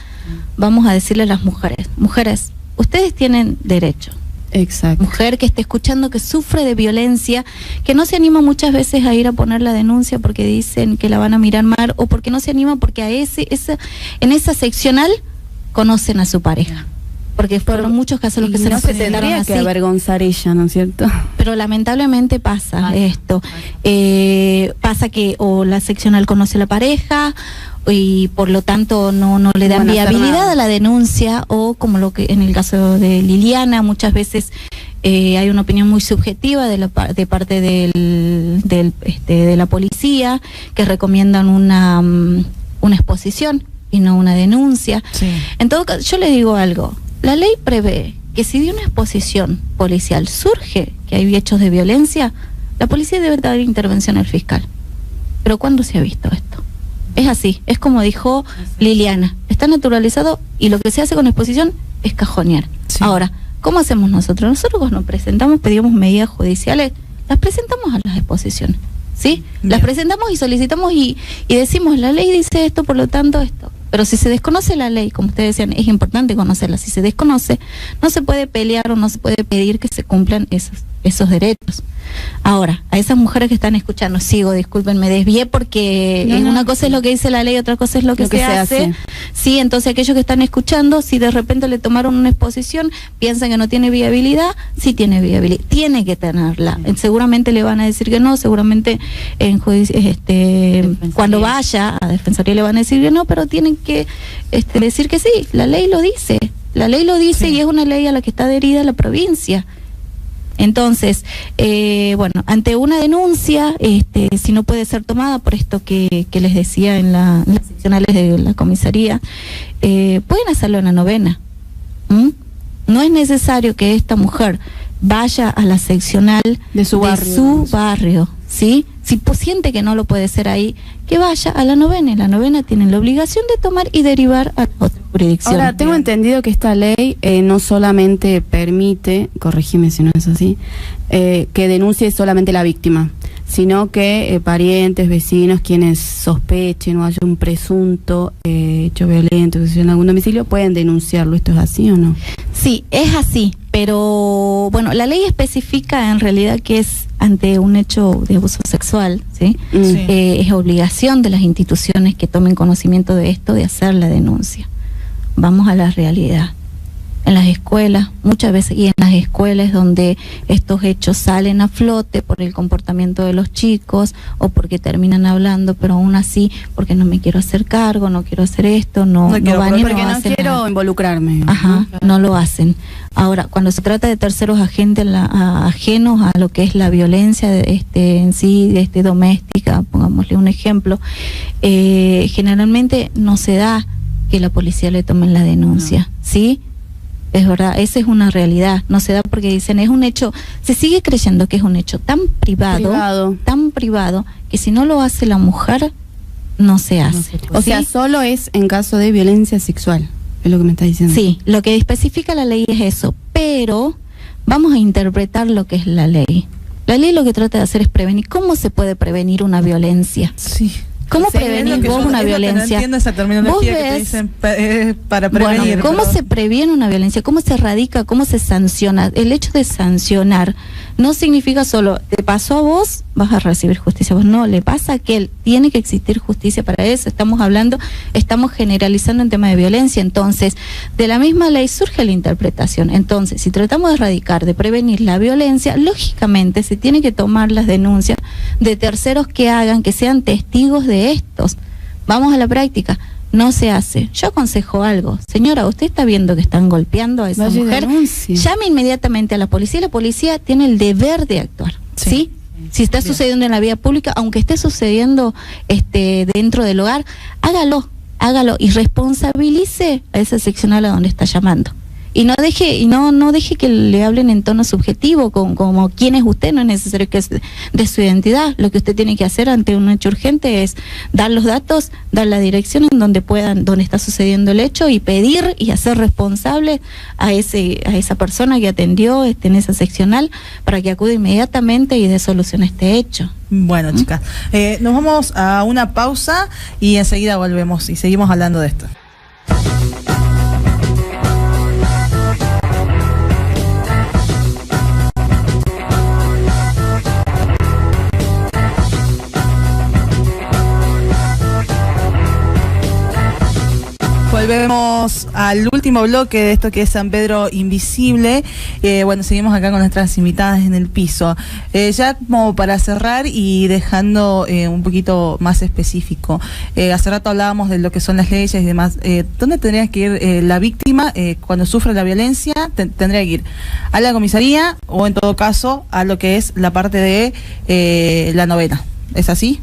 vamos a decirle a las mujeres, mujeres, ustedes tienen derecho. Exacto. Mujer que esté escuchando que sufre de violencia, que no se anima muchas veces a ir a poner la denuncia porque dicen que la van a mirar mal, o porque no se anima porque en esa seccional conocen a su pareja. Porque fueron muchos casos los que se no nos se presentaron tendría así. que avergonzar ella, ¿no es cierto? Pero lamentablemente pasa esto. Pasa que o la seccional conoce a la pareja y por lo tanto no le dan viabilidad a la denuncia, o como lo que en el caso de Liliana, muchas veces hay una opinión muy subjetiva de parte de la policía, que recomiendan una exposición y no una denuncia. Sí. En todo caso, yo le digo algo. La ley prevé que si de una exposición policial surge que hay hechos de violencia, la policía debe dar intervención al fiscal. Pero ¿cuándo se ha visto esto? Es así, es como dijo Liliana, está naturalizado y lo que se hace con exposición es cajonear. Sí. Ahora, ¿cómo hacemos nosotros? Nosotros cuando nos presentamos, pedimos medidas judiciales, las presentamos a las exposiciones, ¿sí? Bien. Las presentamos y solicitamos y decimos, la ley dice esto, por lo tanto esto. Pero si se desconoce la ley, como ustedes decían, es importante conocerla. Si se desconoce, no se puede pelear o no se puede pedir que se cumplan esos derechos. Ahora, a esas mujeres que están escuchando, disculpen, me desvié porque una cosa es lo que dice la ley, otra cosa es lo que se hace. Sí, entonces aquellos que están escuchando, si de repente le tomaron una exposición, piensan que no tiene viabilidad, sí tiene viabilidad, tiene que tenerla. Seguramente le van a decir que no, seguramente en cuando vaya a Defensoría le van a decir que no, pero tienen que decir que sí, la ley lo dice. La ley lo dice, sí. Y es una ley a la que está adherida la provincia. Entonces, ante una denuncia, si no puede ser tomada por esto que les decía en las seccionales de la comisaría, pueden hacerlo en la novena. No es necesario que esta mujer vaya a la seccional de su barrio, ¿sí? Si siente que no lo puede hacer ahí, que vaya a la novena. En la novena tienen la obligación de tomar y derivar a otra jurisdicción. Ahora, tengo entendido que esta ley no solamente permite, corregime si no es así, que denuncie solamente la víctima, sino que parientes, vecinos, quienes sospechen o haya un presunto hecho violento en algún domicilio, pueden denunciarlo. ¿Esto es así o no? Sí, es así, pero bueno, la ley especifica en realidad que es ante un hecho de abuso sexual, ¿sí? Sí. Es obligación de las instituciones que tomen conocimiento de esto, de hacer la denuncia. Vamos a la realidad. En las escuelas, muchas veces, y en las escuelas donde estos hechos salen a flote por el comportamiento de los chicos o porque terminan hablando, pero aún así, porque no me quiero hacer cargo, no quiero hacer esto, no van y no hacen quiero nada. involucrarme. Ajá, no lo hacen. Ahora, cuando se trata de terceros agentes ajenos a lo que es la violencia en sí, doméstica, pongámosle un ejemplo, generalmente no se da que la policía le tome la denuncia, ¿sí? Es verdad, esa es una realidad, no se da porque dicen, es un hecho, se sigue creyendo que es un hecho tan privado, que si no lo hace la mujer, no se hace. O sea, solo es en caso de violencia sexual, es lo que me está diciendo. Sí, lo que especifica la ley es eso, pero vamos a interpretar lo que es la ley. La ley lo que trata de hacer es prevenir. ¿Cómo se puede prevenir una violencia? Sí. ¿Cómo prevenir vos una violencia? No entiendo esa terminología que te dicen para prevenir. Bueno, ¿cómo se previene una violencia? ¿Cómo se erradica? ¿Cómo se sanciona? El hecho de sancionar no significa solo, te pasó a vos, vas a recibir justicia. Vos no, le pasa a aquel. Tiene que existir justicia para eso. Estamos generalizando en tema de violencia. Entonces, de la misma ley surge la interpretación. Entonces, si tratamos de erradicar, de prevenir la violencia, lógicamente se tiene que tomar las denuncias de terceros que sean testigos de estos. Vamos a la práctica. No se hace. Yo aconsejo algo. Señora, usted está viendo que están golpeando a esa mujer. Llame inmediatamente a la policía. La policía tiene el deber de actuar. ¿Sí? Si está sucediendo en la vía pública, aunque esté sucediendo dentro del hogar, hágalo y responsabilice a esa seccional a donde está llamando. y no deje que le hablen en tono subjetivo, como quién es usted. No es necesario que es de su identidad. Lo que usted tiene que hacer ante un hecho urgente es dar los datos, dar la dirección en donde está sucediendo el hecho, y pedir y hacer responsable a esa persona que atendió en esa seccional, para que acude inmediatamente y dé solución a este hecho. Bueno, chicas, nos vamos a una pausa y enseguida volvemos y seguimos hablando de esto. Volvemos al último bloque de esto que es San Pedro Invisible. Bueno, seguimos acá con nuestras invitadas en el piso. Ya como para cerrar y dejando un poquito más específico, hace rato hablábamos de lo que son las leyes y demás. ¿Dónde tendría que ir la víctima cuando sufre la violencia? Tendría que ir a la comisaría o en todo caso a lo que es la parte de la novena. ¿Es así?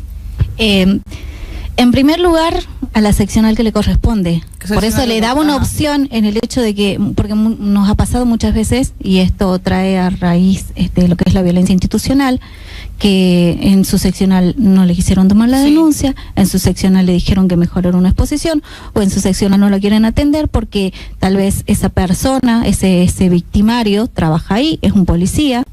En primer lugar, a la seccional que le corresponde. Por eso le daba una opción en el hecho de que, porque nos ha pasado muchas veces, y esto trae a raíz lo que es la violencia institucional, que en su seccional no le quisieron tomar la denuncia, en su seccional le dijeron que mejor era una exposición, o en su seccional no lo quieren atender porque tal vez esa persona, ese victimario, trabaja ahí, es un policía,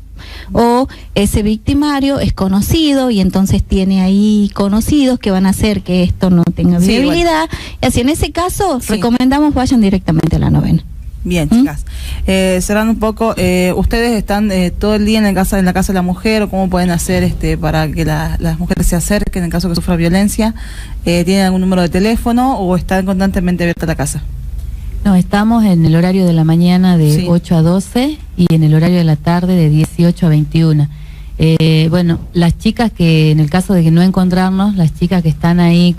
o ese victimario es conocido y entonces tiene ahí conocidos que van a hacer que esto no tenga viabilidad. Y así, en ese caso, recomendamos vayan directamente a la novena. Bien, chicas. Cerrando un poco, ¿ustedes están todo el día en la casa de la mujer, o cómo pueden hacer para que las mujeres se acerquen en caso que sufra violencia? ¿Tienen algún número de teléfono o están constantemente abierta la casa? No, estamos en el horario de la mañana de 8 a 12 y en el horario de la tarde de 18 a 21. Bueno, las chicas que, en el caso de que no encontrarnos, las chicas que están ahí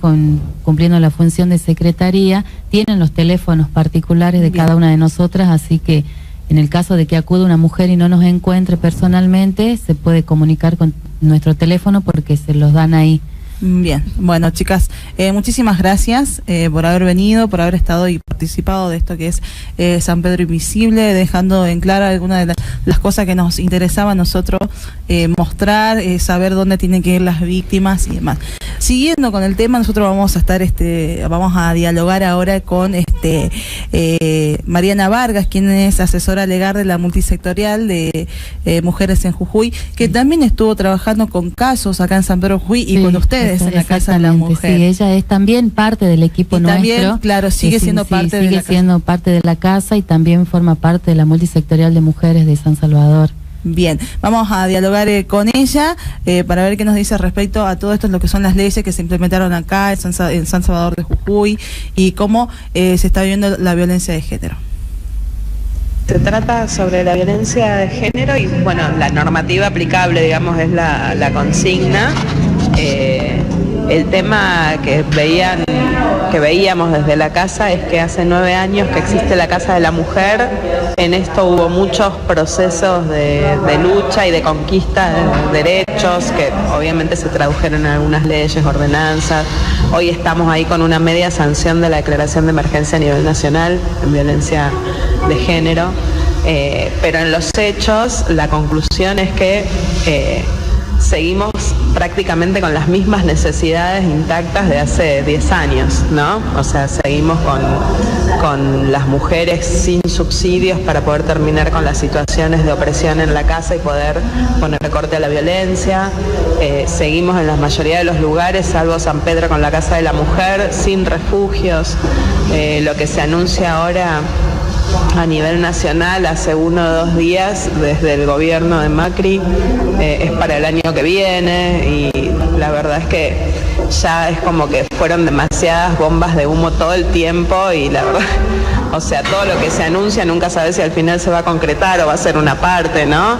cumpliendo la función de secretaría, tienen los teléfonos particulares de cada una de nosotras, así que en el caso de que acude una mujer y no nos encuentre personalmente, se puede comunicar con nuestro teléfono porque se los dan ahí. Bien, bueno, chicas, muchísimas gracias por haber venido, por haber estado y participado de esto que es San Pedro Invisible, dejando en claro algunas de las cosas que nos interesaba a nosotros mostrar, saber dónde tienen que ir las víctimas y demás. Siguiendo con el tema, nosotros vamos a estar, vamos a dialogar ahora con Mariana Vargas, quien es asesora legal de la multisectorial de Mujeres en Jujuy, que también estuvo trabajando con casos acá en San Pedro Jujuy y con ustedes en la Casa de la Mujer. Sí, ella es también parte del equipo y nuestro. También, claro, sigue siendo parte de la casa. Sigue siendo parte de la casa y también forma parte de la multisectorial de Mujeres de San Salvador. Bien, vamos a dialogar con ella para ver qué nos dice respecto a todo esto, lo que son las leyes que se implementaron acá en San Salvador de Jujuy y cómo se está viviendo la violencia de género. Se trata sobre la violencia de género y, bueno, la normativa aplicable, digamos, es la consigna. El tema que veíamos desde la casa es que hace 9 años que existe la Casa de la Mujer. En esto hubo muchos procesos de lucha y de conquista de derechos que obviamente se tradujeron en algunas leyes, ordenanzas. Hoy estamos ahí con una media sanción de la declaración de emergencia a nivel nacional en violencia de género. Pero en los hechos la conclusión es que seguimos prácticamente con las mismas necesidades intactas de hace 10 años, ¿no? O sea, seguimos con las mujeres sin subsidios para poder terminar con las situaciones de opresión en la casa y poder poner corte a la violencia. Seguimos en la mayoría de los lugares, salvo San Pedro, con la Casa de la Mujer, sin refugios. Lo que se anuncia ahora a nivel nacional hace 1 o 2 días desde el gobierno de Macri es para el año que viene y la verdad es que ya es como que fueron demasiadas bombas de humo todo el tiempo y la verdad, o sea, todo lo que se anuncia nunca sabes si al final se va a concretar o va a ser una parte, ¿no?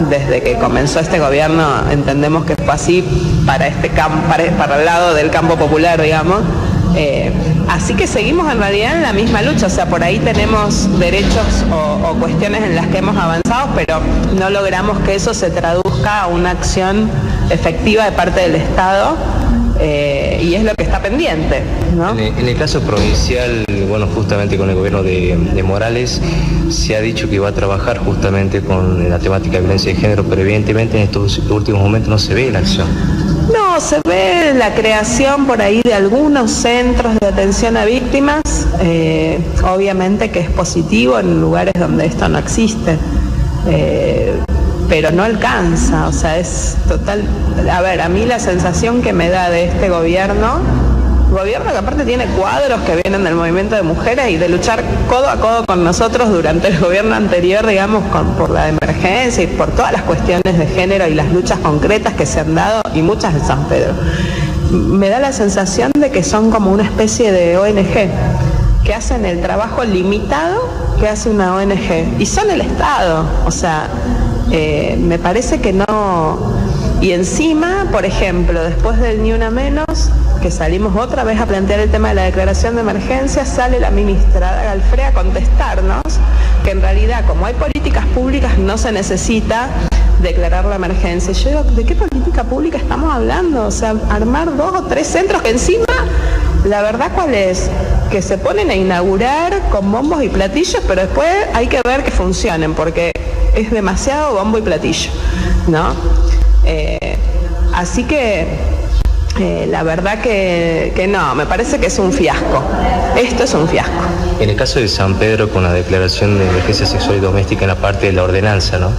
Desde que comenzó este gobierno entendemos que fue así para este campo, para el lado del campo popular, digamos. Así que seguimos en realidad en la misma lucha, o sea, por ahí tenemos derechos o cuestiones en las que hemos avanzado, pero no logramos que eso se traduzca a una acción efectiva de parte del Estado y es lo que está pendiente, ¿no? En el caso provincial, bueno, justamente con el gobierno de Morales, se ha dicho que va a trabajar justamente con la temática de violencia de género, pero evidentemente en estos últimos momentos no se ve la acción. No, se ve la creación por ahí de algunos centros de atención a víctimas, obviamente que es positivo en lugares donde esto no existe, pero no alcanza, o sea, es total. A ver, a mí la sensación que me da de este gobierno que aparte tiene cuadros que vienen del movimiento de mujeres y de luchar codo a codo con nosotros durante el gobierno anterior, digamos, por la emergencia y por todas las cuestiones de género y las luchas concretas que se han dado, y muchas de San Pedro. Me da la sensación de que son como una especie de ONG, que hacen el trabajo limitado que hace una ONG, y son el Estado, o sea, me parece que no. Y encima, por ejemplo, después del Ni Una Menos, que salimos otra vez a plantear el tema de la declaración de emergencia, sale la ministra Galfré a contestarnos que en realidad, como hay políticas públicas, no se necesita declarar la emergencia. Yo digo, ¿de qué política pública estamos hablando? O sea, armar 2 o 3 centros que encima, la verdad, ¿cuál es? Que se ponen a inaugurar con bombos y platillos, pero después hay que ver que funcionen, porque es demasiado bombo y platillo, ¿no? Así que la verdad que no, me parece que es un fiasco. Esto es un fiasco. En el caso de San Pedro, con la declaración de emergencia sexual y doméstica en la parte de la ordenanza, ¿no?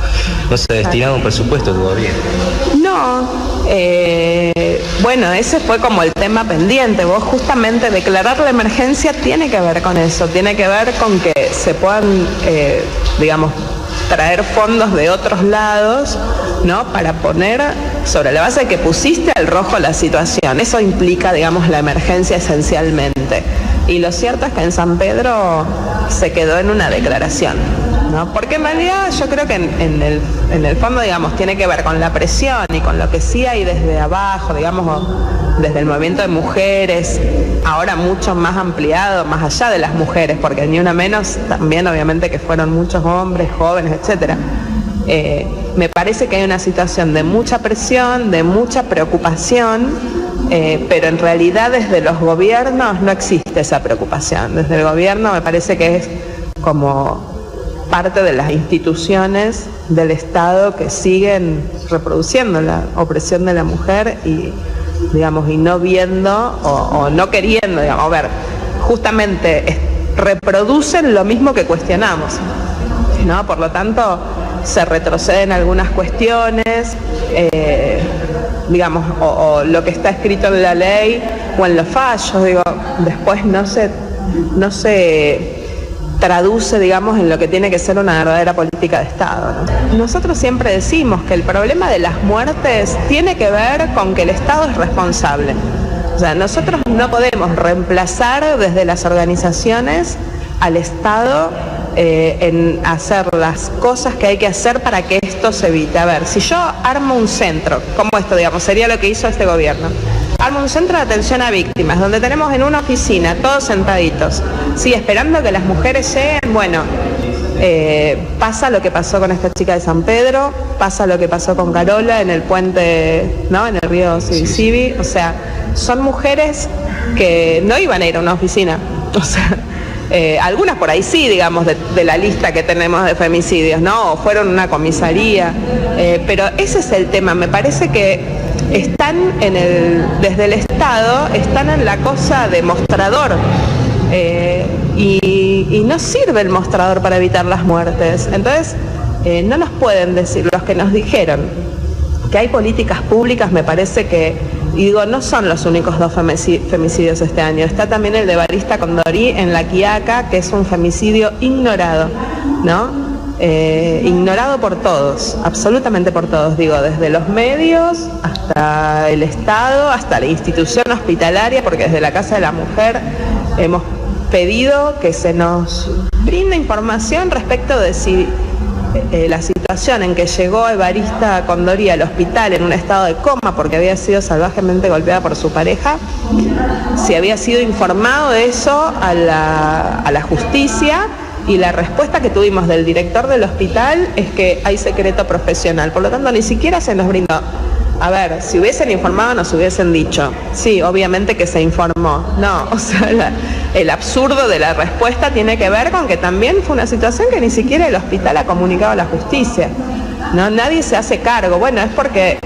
¿No se ha destinado un presupuesto todavía? No, bueno, ese fue como el tema pendiente. Vos justamente declarar la emergencia tiene que ver con eso, tiene que ver con que se puedan, digamos, traer fondos de otros lados, ¿no? Para poner sobre la base de que pusiste al rojo la situación. Eso implica, digamos, la emergencia esencialmente. Y lo cierto es que en San Pedro se quedó en una declaración, ¿no? Porque en realidad yo creo que en el fondo, digamos, tiene que ver con la presión y con lo que sí hay desde abajo, digamos, desde el movimiento de mujeres, ahora mucho más ampliado, más allá de las mujeres, porque Ni Una Menos también obviamente que fueron muchos hombres, jóvenes, etcétera. Me parece que hay una situación de mucha presión, de mucha preocupación, pero en realidad desde los gobiernos no existe esa preocupación. Desde el gobierno me parece que es como parte de las instituciones del Estado que siguen reproduciendo la opresión de la mujer y, digamos, y no viendo o no queriendo, digamos, a ver, justamente reproducen lo mismo que cuestionamos, ¿no? Por lo tanto, se retroceden algunas cuestiones, digamos, o lo que está escrito en la ley o en los fallos, digo, después no se traduce, digamos, en lo que tiene que ser una verdadera política de Estado, ¿no? Nosotros siempre decimos que el problema de las muertes tiene que ver con que el Estado es responsable. O sea, nosotros no podemos reemplazar desde las organizaciones al Estado en hacer las cosas que hay que hacer para que esto se evite. A ver, si yo armo un centro, como esto, digamos, sería lo que hizo este gobierno. Armo un centro de atención a víctimas, donde tenemos en una oficina, todos sentaditos, sí, esperando que las mujeres lleguen. Bueno, pasa lo que pasó con esta chica de San Pedro, pasa lo que pasó con Carola en el puente, ¿no? En el río Sibi. O sea, son mujeres que no iban a ir a una oficina. O sea, algunas por ahí sí, digamos, de la lista que tenemos de femicidios, ¿no? O fueron a una comisaría. Pero ese es el tema. Me parece que están desde el Estado, están en la cosa de mostrador. Y no sirve el mostrador para evitar las muertes. Entonces, no nos pueden decir, los que nos dijeron que hay políticas públicas, me parece que, y digo, no son los únicos 2 femicidios este año. Está también el de Evarista Condorí en La Quiaca, que es un femicidio ignorado, ¿no? Ignorado por todos, absolutamente por todos, digo, desde los medios hasta el Estado, hasta la institución hospitalaria, porque desde la Casa de la Mujer hemos pedido que se nos brinde información respecto de si la situación en que llegó Evarista Condorí al hospital en un estado de coma porque había sido salvajemente golpeada por su pareja, si había sido informado de eso a la justicia, y la respuesta que tuvimos del director del hospital es que hay secreto profesional. Por lo tanto, ni siquiera se nos brindó a ver, si hubiesen informado nos hubiesen dicho, sí, obviamente que se informó. No, o sea, el absurdo de la respuesta tiene que ver con que también fue una situación que ni siquiera el hospital ha comunicado a la justicia. No, nadie se hace cargo. Bueno, es porque,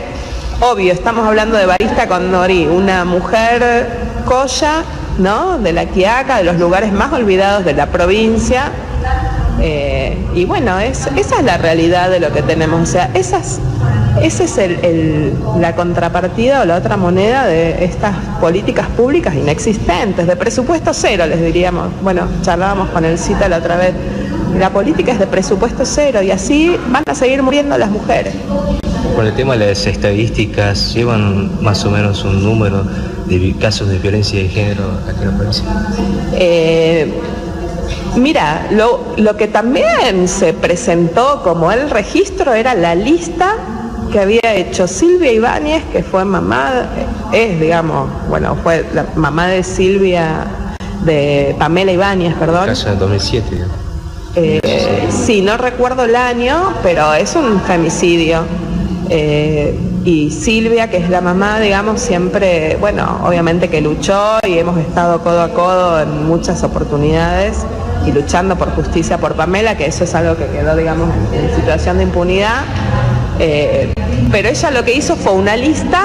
obvio, estamos hablando de Evarista Condori, una mujer colla, ¿no?, de La Quiaca, de los lugares más olvidados de la provincia. Y bueno, esa es la realidad de lo que tenemos. O sea, esa es la contrapartida o la otra moneda de estas políticas públicas inexistentes, de presupuesto cero, les diríamos. Bueno, charlábamos con el CITA la otra vez. La política es de presupuesto cero y así van a seguir muriendo las mujeres. Con el tema de las estadísticas, ¿llevan más o menos un número de casos de violencia de género aquí en la provincia? Mira, lo que también se presentó como el registro era la lista que había hecho Silvia Ibáñez, que fue mamá, fue la mamá de Pamela Ibáñez, perdón. El caso del 2007, digamos. Sí, no recuerdo el año, pero es un femicidio. Y Silvia, que es la mamá, digamos, siempre, bueno, obviamente que luchó y hemos estado codo a codo en muchas oportunidades y luchando por justicia por Pamela, que eso es algo que quedó, digamos, en situación de impunidad. Pero ella lo que hizo fue una lista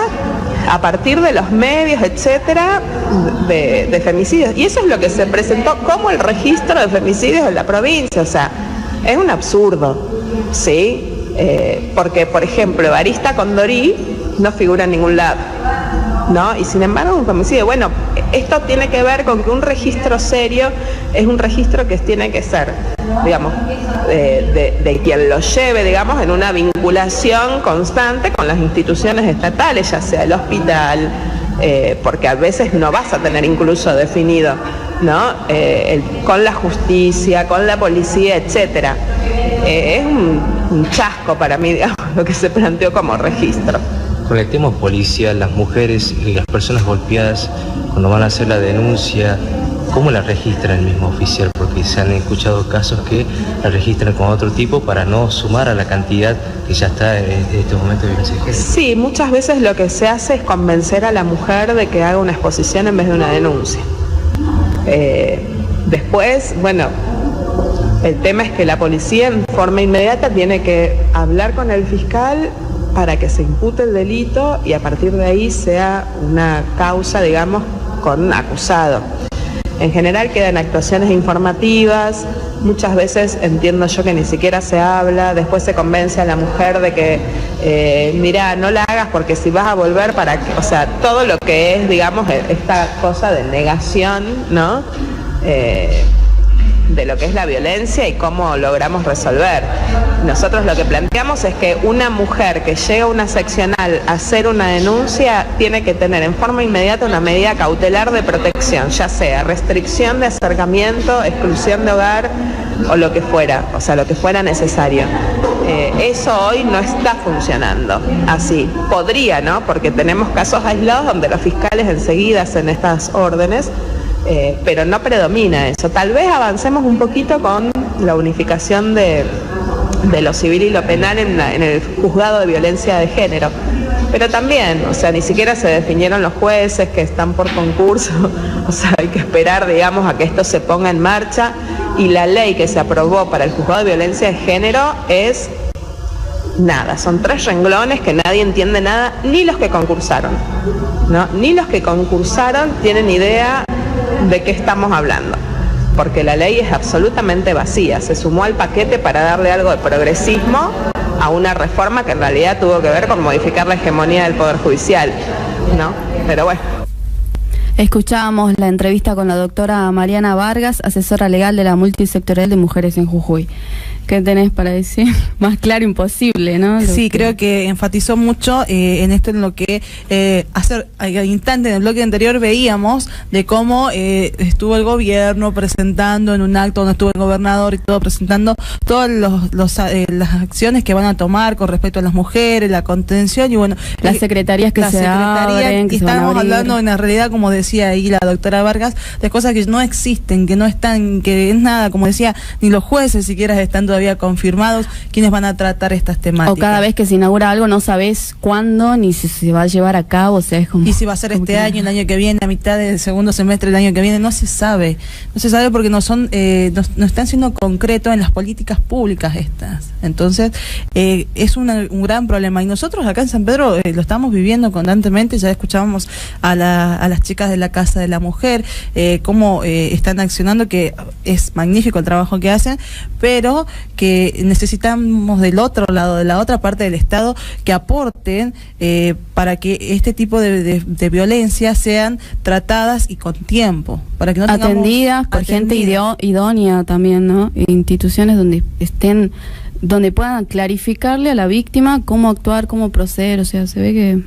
a partir de los medios, etcétera, de femicidios. Y eso es lo que se presentó como el registro de femicidios en la provincia. O sea, es un absurdo, ¿sí? Porque, por ejemplo, Evarista Condori no figura en ningún lado, ¿no? Y sin embargo, un femicidio. Bueno, esto tiene que ver con que un registro serio es un registro que tiene que ser, digamos, de quien lo lleve, digamos, en una vinculación constante con las instituciones estatales, ya sea el hospital, porque a veces no vas a tener incluso definido, ¿no? Con la justicia, con la policía, etcétera. Es un chasco para mí, digamos, lo que se planteó como registro. Con el tema policial, las mujeres y las personas golpeadas, cuando van a hacer la denuncia, ¿cómo la registra el mismo oficial? Porque se han escuchado casos que la registran con otro tipo para no sumar a la cantidad que ya está en este momento de violencia de género. Sí, muchas veces lo que se hace es convencer a la mujer de que haga una exposición en vez de una denuncia. Después, bueno, el tema es que la policía en forma inmediata tiene que hablar con el fiscal para que se impute el delito y a partir de ahí sea una causa, digamos, con acusado. En general quedan actuaciones informativas, muchas veces entiendo yo que ni siquiera se habla, después se convence a la mujer de que, mira, no la hagas porque si vas a volver para que, o sea, todo lo que es, digamos, esta cosa de negación, ¿no? De lo que es la violencia y cómo logramos resolver. Nosotros lo que planteamos es que una mujer que llega a una seccional a hacer una denuncia tiene que tener en forma inmediata una medida cautelar de protección, ya sea restricción de acercamiento, exclusión de hogar o lo que fuera, o sea, lo que fuera necesario. Eso hoy no está funcionando así. Podría, ¿no? Porque tenemos casos aislados donde los fiscales enseguida hacen estas órdenes, pero no predomina eso. Tal vez avancemos un poquito con la unificación de lo civil y lo penal en el juzgado de violencia de género. Pero también, o sea, ni siquiera se definieron los jueces que están por concurso, o sea, hay que esperar, digamos, a que esto se ponga en marcha. Y la ley que se aprobó para el juzgado de violencia de género es nada, son 3 renglones que nadie entiende nada, ni los que concursaron, ¿no? Ni los que concursaron tienen idea de qué estamos hablando, porque la ley es absolutamente vacía, se sumó al paquete para darle algo de progresismo a una reforma que en realidad tuvo que ver con modificar la hegemonía del Poder Judicial, ¿no? Pero bueno. Escuchábamos la entrevista con la doctora Mariana Vargas, asesora legal de la Multisectorial de Mujeres en Jujuy. ¿Qué tenés para decir? Más claro imposible, ¿no? Sí, creo que enfatizó mucho en esto, en lo que hace al instante en el bloque anterior veíamos de cómo estuvo el gobierno presentando en un acto donde estuvo el gobernador y todo, presentando todas las acciones que van a tomar con respecto a las mujeres, la contención y bueno, las secretarías que se abren, que y estamos hablando en la realidad, como decía ahí la doctora Vargas, de cosas que no existen, que no están, que es nada, como decía, ni los jueces siquiera están todavía confirmados quiénes van a tratar estas temáticas. O cada vez que se inaugura algo no sabes cuándo ni si se va a llevar a cabo, o sea, es como... Y si va a ser este año, el año que viene, a mitad del segundo semestre del año que viene, no se sabe. No se sabe porque no están siendo concretos en las políticas públicas estas. Entonces, es un gran problema. Y nosotros acá en San Pedro lo estamos viviendo constantemente. Ya escuchábamos a las chicas de la Casa de la Mujer, cómo están accionando, que es magnífico el trabajo que hacen, pero que necesitamos del otro lado, de la otra parte del Estado, que aporten para que este tipo de violencia sean tratadas y con tiempo, para que no tengamos atendidas por gente idónea también, ¿no? Instituciones donde puedan clarificarle a la víctima cómo actuar, cómo proceder. O sea, se ve que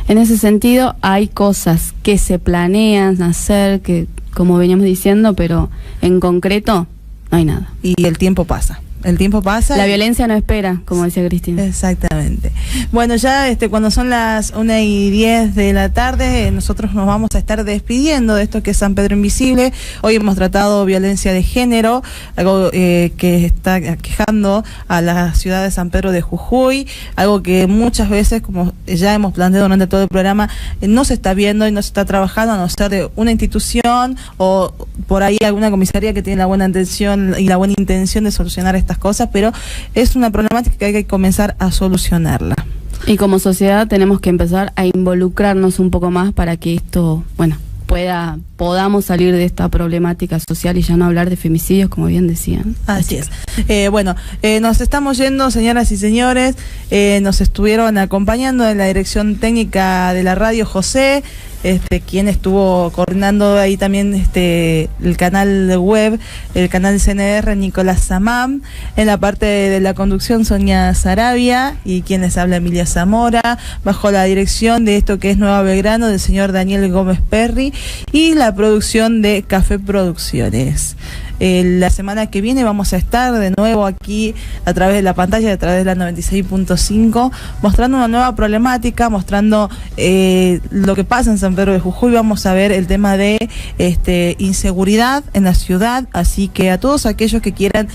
en ese sentido hay cosas que se planean hacer, que como veníamos diciendo, pero en concreto no hay nada. Y el tiempo pasa. El tiempo pasa. La violencia no espera, como decía Cristina. Exactamente. Bueno, ya cuando son las 1:10 de la tarde, nosotros nos vamos a estar despidiendo de esto que es San Pedro Invisible. Hoy hemos tratado violencia de género, algo que está aquejando a la ciudad de San Pedro de Jujuy, algo que muchas veces, como ya hemos planteado durante todo el programa, no se está viendo y no se está trabajando, a no ser de una institución o por ahí alguna comisaría que tiene la buena intención y la buena intención de solucionar estas cosas, pero es una problemática que hay que comenzar a solucionarla. Y como sociedad tenemos que empezar a involucrarnos un poco más para que esto, bueno, podamos salir de esta problemática social y ya no hablar de femicidios, como bien decían. Así es. Nos estamos yendo, señoras y señores. Nos estuvieron acompañando en la dirección técnica de la radio José, quien estuvo coordinando ahí también el canal web, el canal CNR, Nicolás Samam, en la parte de la conducción Sonia Sarabia, y quien les habla, Emilia Zamora, bajo la dirección de esto que es Nueva Belgrano, del señor Daniel Gómez Perry, y la producción de Café Producciones. La semana que viene vamos a estar de nuevo aquí a través de la pantalla, a través de la 96.5, mostrando una nueva problemática, mostrando lo que pasa en San Pedro de Jujuy. Vamos a ver el tema de inseguridad en la ciudad, así que a todos aquellos que quieran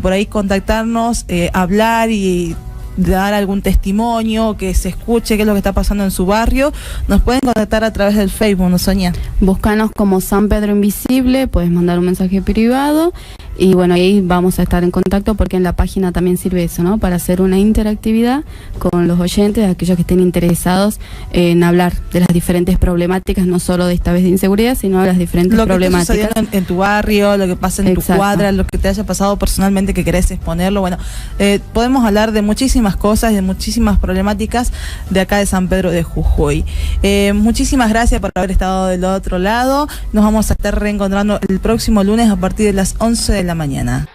por ahí contactarnos, hablar y dar algún testimonio, que se escuche qué es lo que está pasando en su barrio, nos pueden contactar a través del Facebook, ¿no, Sonia? Búscanos como San Pedro Invisible, puedes mandar un mensaje privado y bueno, ahí vamos a estar en contacto, porque en la página también sirve eso, ¿no? Para hacer una interactividad con los oyentes, aquellos que estén interesados en hablar de las diferentes problemáticas, no solo de esta vez de inseguridad, sino de las diferentes problemáticas. Lo que está en tu barrio, lo que pasa en tu cuadra, lo que te haya pasado personalmente que querés exponerlo. Bueno, podemos hablar de muchísimas cosas, de muchísimas problemáticas de acá de San Pedro de Jujuy. Muchísimas gracias por haber estado del otro lado. Nos vamos a estar reencontrando el próximo lunes a partir de las 11 de la mañana.